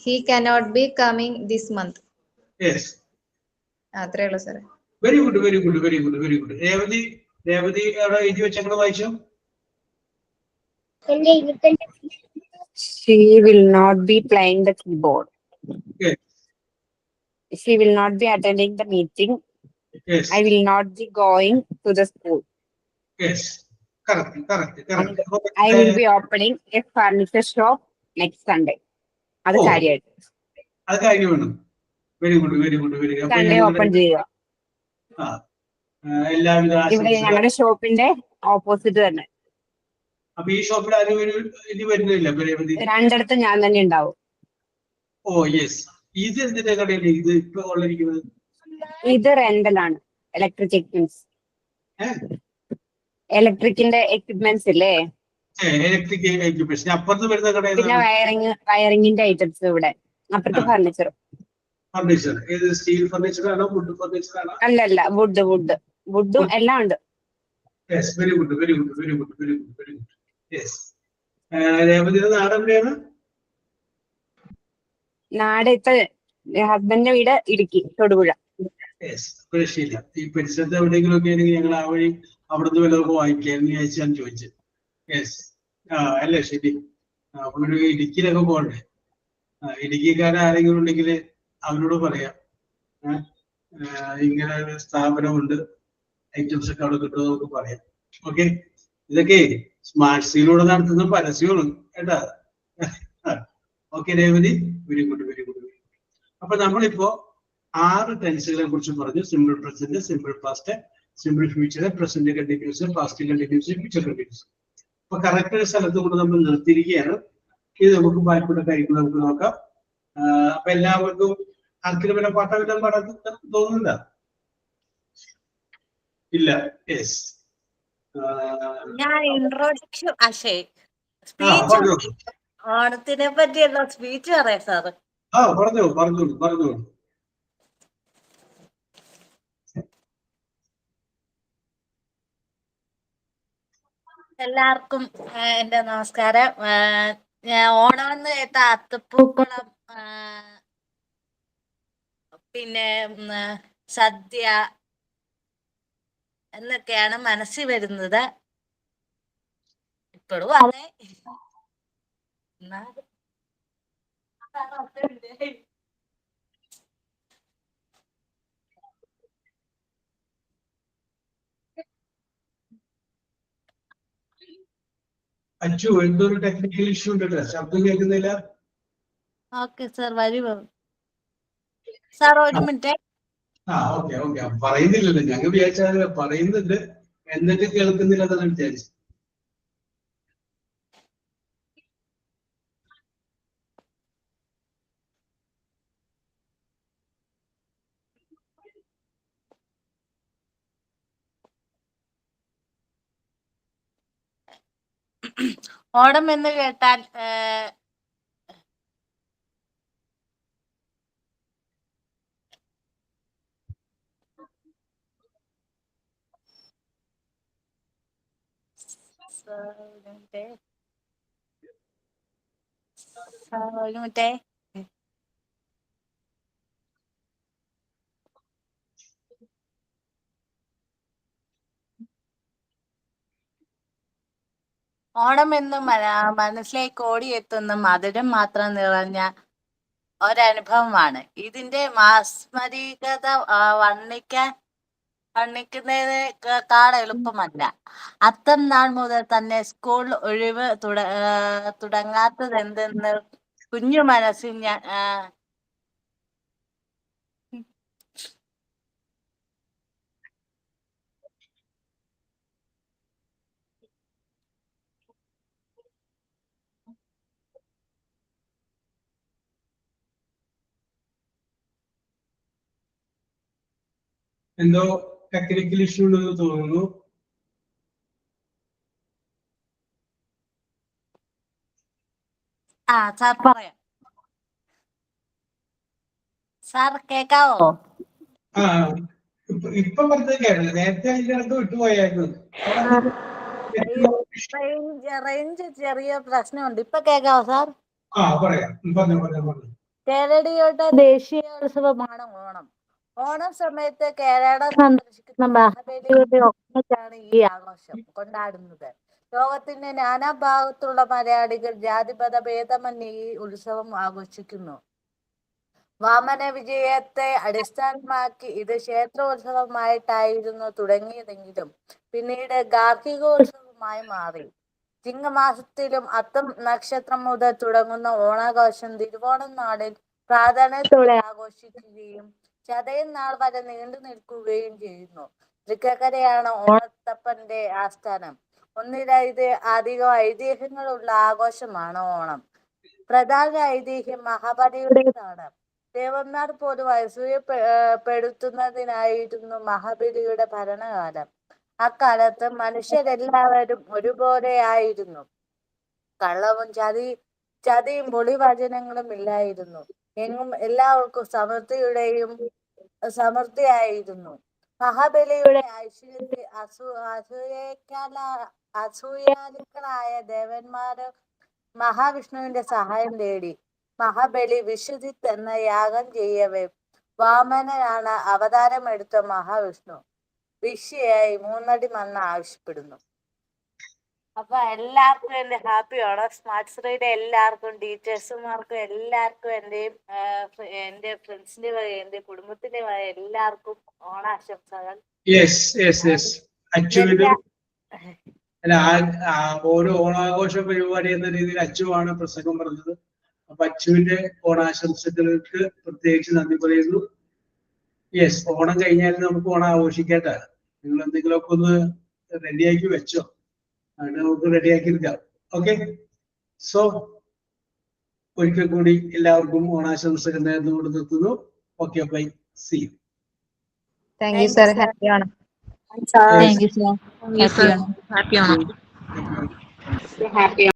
He cannot be coming this month. Yes. അത്രേ ഉള്ളൂ സാറേ. Very good, very good, very good, very good. Revathi അവിടെ എഴുതി വെച്ചങ്ങൾ വായിച്ചോ. She will not be playing the keyboard. Yes. She will not be attending the meeting. Yes. I will not be going to the school. Yes. Correct, correct, correct. I will be opening a furniture shop next Sunday. അത് കാര്യമായിട്ട് അത് കാര്യമാണ്. Very good, very good, very good. Sunday open ചെയ്യുക. എല്ലാവിധ ഇവിടെ ഞങ്ങളുടെ ഷോപ്പിന്റെ opposite തന്നെ. അപ്പൊ ഈ ഷോപ്പിൽ ആരും ഇനി വരുന്നില്ല? രണ്ടിടത്തും ഞാൻ തന്നെ ഉണ്ടാവും. Oh yes. ഇത് എന്തിന്റെ കടയില് ഇത് ഇപ്പൊ ഉള്ളിരിക്കുന്നത്? ഇത് റെന്റലാണ്. ഇലക്ട്രിക്കിന്റെ എക്യുപ്മെന്റ്സ് ഇല്ലേ? Electric equipments. അപ്പുറത്ത് വരുന്ന കട? പിന്നെ വയറിങ്ങിന്റെ ഐറ്റംസ് ഇവിടെ. അപ്പുറത്ത് ഫർണിച്ചർ. ഫർണിച്ചർ ഏത്? സ്റ്റീൽ ഫർണിച്ചർ ആണോ, വുഡ് ഫർണിച്ചർ ആണോ? അല്ലല്ല, വുഡും എല്ലാം ഉണ്ട്. Yes, very good, very good, very good, very good, very good. Yes. രേവതിയുടെ നാട് എവിടെയാണ്? നാട് ഇപ്പൊ ഹസ്ബൻഡിന്റെ വീട് ഇടുക്കി, തൊടുപുഴ. യെസ്, രക്ഷയില്ല. ഈ പരിസരത്ത് എവിടെയെങ്കിലും ഒക്കെ ആണെങ്കിൽ ഞങ്ങൾ ആ വഴി അവിടുന്ന് വല്ലതൊക്കെ വാങ്ങിക്കാന്ന് ഞാൻ ചോദിച്ചത്. യെസ്. അല്ലേ, ശരി. അപ്പൊ ഇടുക്കിയിലൊക്കെ പോകണ്ടേ? ഇടുക്കിക്കാരൻ ആരെങ്കിലും ഉണ്ടെങ്കിൽ അവരോട് പറയാം, ഇങ്ങനെ ഒരു സ്ഥാപനമുണ്ട്, ഐറ്റംസ് ഒക്കെ അവിടെ കിട്ടുമെന്ന് നമുക്ക് പറയാം. ഓക്കെ, ഇതൊക്കെ സ്മാർട്ട് സീലൂടെ നടത്തുന്ന പരസ്യമാണ് കേട്ടാ. Okay Revathi, very good, very good, very good. അപ്പൊ നമ്മളിപ്പോ 6 ടെൻസുകളെ കുറിച്ച് പറഞ്ഞു. Simple present, simple past, simple future, present continuous, past continuous, future continuous. അപ്പൊ കറക്റ്റ് ഒരു സ്ഥലത്ത് കൊണ്ട് നമ്മൾ നിർത്തിയിരിക്കുകയാണ്. ഇത് നമുക്ക് ബാക്കിയുള്ള കാര്യങ്ങൾ നമുക്ക് നോക്കാം. അപ്പൊ എല്ലാവർക്കും ആർക്കിലും വല്ല പാട്ടമെല്ലാം പാടാൻ തോന്നുന്നുണ്ടോ? ഇല്ല. യെസ്. ഞാൻ ഇൻട്രോഡക്ഷൻ സ്പീച്ച് ഓണത്തിനെ പറ്റിയുള്ള സ്പീച്ച് പറയാം സാറ്. പറഞ്ഞോളൂ, പറഞ്ഞോളൂ, പറഞ്ഞോളൂ. എല്ലാവർക്കും എന്റെ നമസ്കാരം. ഞാൻ ഓണം എന്ന് കേട്ട അത്തപ്പൂക്കളം, പിന്നെ സദ്യ എന്നൊക്കെയാണ് മനസ്സിൽ വരുന്നത്. ഇപ്പോഴും അതെ. അച്ചു, എന്തൊരു ടെക്നിക്കൽ ഇഷ്യൂ ഉണ്ടല്ലോ, ശബ്ദം കേൾക്കുന്നില്ല. ഓക്കെ സാർ, വരുമോ സാർ? ഒരു മിനിറ്റ്. Okay, okay. പറയുന്നില്ലല്ലോ, ഞങ്ങൾ വിചാരിച്ചാൽ പറയുന്നുണ്ട് എന്നിട്ട് കേൾക്കുന്നില്ല എന്നാണ് വിചാരിച്ചത്. ഓണം എന്ന് കേട്ടാൽ ഒരു മിനിറ്റ്. ഓണം എന്ന് മനസ്സിലേക്ക് ഓടിയെത്തുന്ന മധുരം മാത്രം നിറഞ്ഞ ഒരനുഭവമാണ്. ഇതിന്റെ മാസ്മരികത വർണ്ണിക്കുന്നതിനേക്കാൾ എളുപ്പമല്ല. അത്തം നാൾ മുതൽ തന്നെ സ്കൂൾ ഒഴിവ് തുടങ്ങാത്തതെന്തെന്ന് കുഞ്ഞു മനസ്സിൽ ഞാൻ എന്തോ ടെക്നിക്കൽ ഇഷ്യൂ ഉണ്ടെന്ന് തോന്നുന്നു. സാർ പറയാം. സാർ കേക്കാവോ? ആ ഇപ്പൊ പറഞ്ഞത് കേട്ടില്ല, നേരത്തെ അതിന്റെ അടുത്ത് വിട്ടുപോയായിരുന്നു. റേഞ്ച് ചെറിയ പ്രശ്നമുണ്ട്. ഇപ്പൊ കേക്കാവോ സാർ? ആ പറയാം, പറഞ്ഞു. കേരളീയരുടെ ദേശീയോത്സവമാണ് ഓണം. ഓണം സമയത്ത് കേരള സന്ദർശിക്കുന്ന മഹാബലിയുടെ ഒപ്പത്തിലാണ് ഈ ആഘോഷം കൊണ്ടാടുന്നത്. ലോകത്തിന്റെ നാനാഭാഗത്തുള്ള മലയാളികൾ ജാതിമത ഭേദമന്യേ ഈ ഉത്സവം ആഘോഷിക്കുന്നു. വാമന വിജയത്തെ അടിസ്ഥാനമാക്കി ഇത് ക്ഷേത്രോത്സവമായിട്ടായിരുന്നു തുടങ്ങിയതെങ്കിലും പിന്നീട് ഗാർഹികോത്സവമായി മാറി. ചിങ്ങമാസത്തിലും അത്തം നക്ഷത്രം മുതൽ തുടങ്ങുന്ന ഓണാഘോഷം തിരുവോണം നാളിൽ പ്രാധാന്യത്തോടെ ആഘോഷിക്കുകയും ചതയം നാൾ വരെ നീണ്ടു നിൽക്കുകയും ചെയ്യുന്നു. തൃക്കക്കരയാണ് ഓണത്തപ്പന്റെ ആസ്ഥാനം. അധികം ഐതിഹ്യങ്ങളുള്ള ആഘോഷമാണ് ഓണം. പ്രധാന ഐതിഹ്യം മഹാബലിയുടേതാണ്. ദേവന്മാർ പോലും അസൂയപ്പെടുത്തുന്നതിനായിരുന്നു മഹാബലിയുടെ ഭരണകാലം. അക്കാലത്ത് മനുഷ്യരെല്ലാവരും ഒരുപോലെയായിരുന്നു. കള്ളവും ചതിയും പൊളിവചനങ്ങളും ഇല്ലായിരുന്നു. എങ്ങും എല്ലാവർക്കും സമൃദ്ധിയായിരുന്നു. മഹാബലിയുടെ ഐശ്വര്യത്തിൽ അസൂയാലുക്കളായ ദേവന്മാര് മഹാവിഷ്ണുവിന്റെ സഹായം തേടി. മഹാബലി വിശ്വജിത്ത് എന്ന യാഗം ചെയ്യവേ വാമനനാണ് അവതാരമെടുത്ത മഹാവിഷ്ണു ഭിക്ഷയായി 3 അടി മണ്ണ് ആവശ്യപ്പെടുന്നു. അപ്പൊ എല്ലാവർക്കും എന്റെ ഹാപ്പി ഓണം. സ്മാർട്ട് ശ്രീയുടെ എല്ലാവർക്കും, ടീച്ചേഴ്സുമാർക്കും എല്ലാവർക്കും, എന്റെ ഫ്രണ്ട്സിന്റെ വക, എന്റെ കുടുംബത്തിന്റെ വക എല്ലാവർക്കും ഓണാശംസകൾ. ഓരോ ഓണാഘോഷ പരിപാടി എന്ന രീതിയിൽ അച്ചുവാണ് പ്രസംഗം പറഞ്ഞത്. അപ്പൊ അച്ചുവിന്റെ ഓണാശംസകൾക്ക് പ്രത്യേകിച്ച് നന്ദി പറയുന്നു. ഓണം കഴിഞ്ഞാലും നമുക്ക് ഓണം ആഘോഷിക്കേണ്ട. നിങ്ങൾ എന്തെങ്കിലുമൊക്കെ ഒന്ന് റെഡിയാക്കി വെച്ചോ, അത് നമുക്ക് റെഡിയാക്കി എടുക്കാം. ഓക്കെ, സോ ഒരിക്കൽ കൂടി എല്ലാവർക്കും ഓണാശംസകൾ നേർന്നുകൊണ്ട് നിർത്തുന്നു. Okay, bye, see you. Thank you sir. Happy Onam. Thank you, sir. Happy Onam. Happy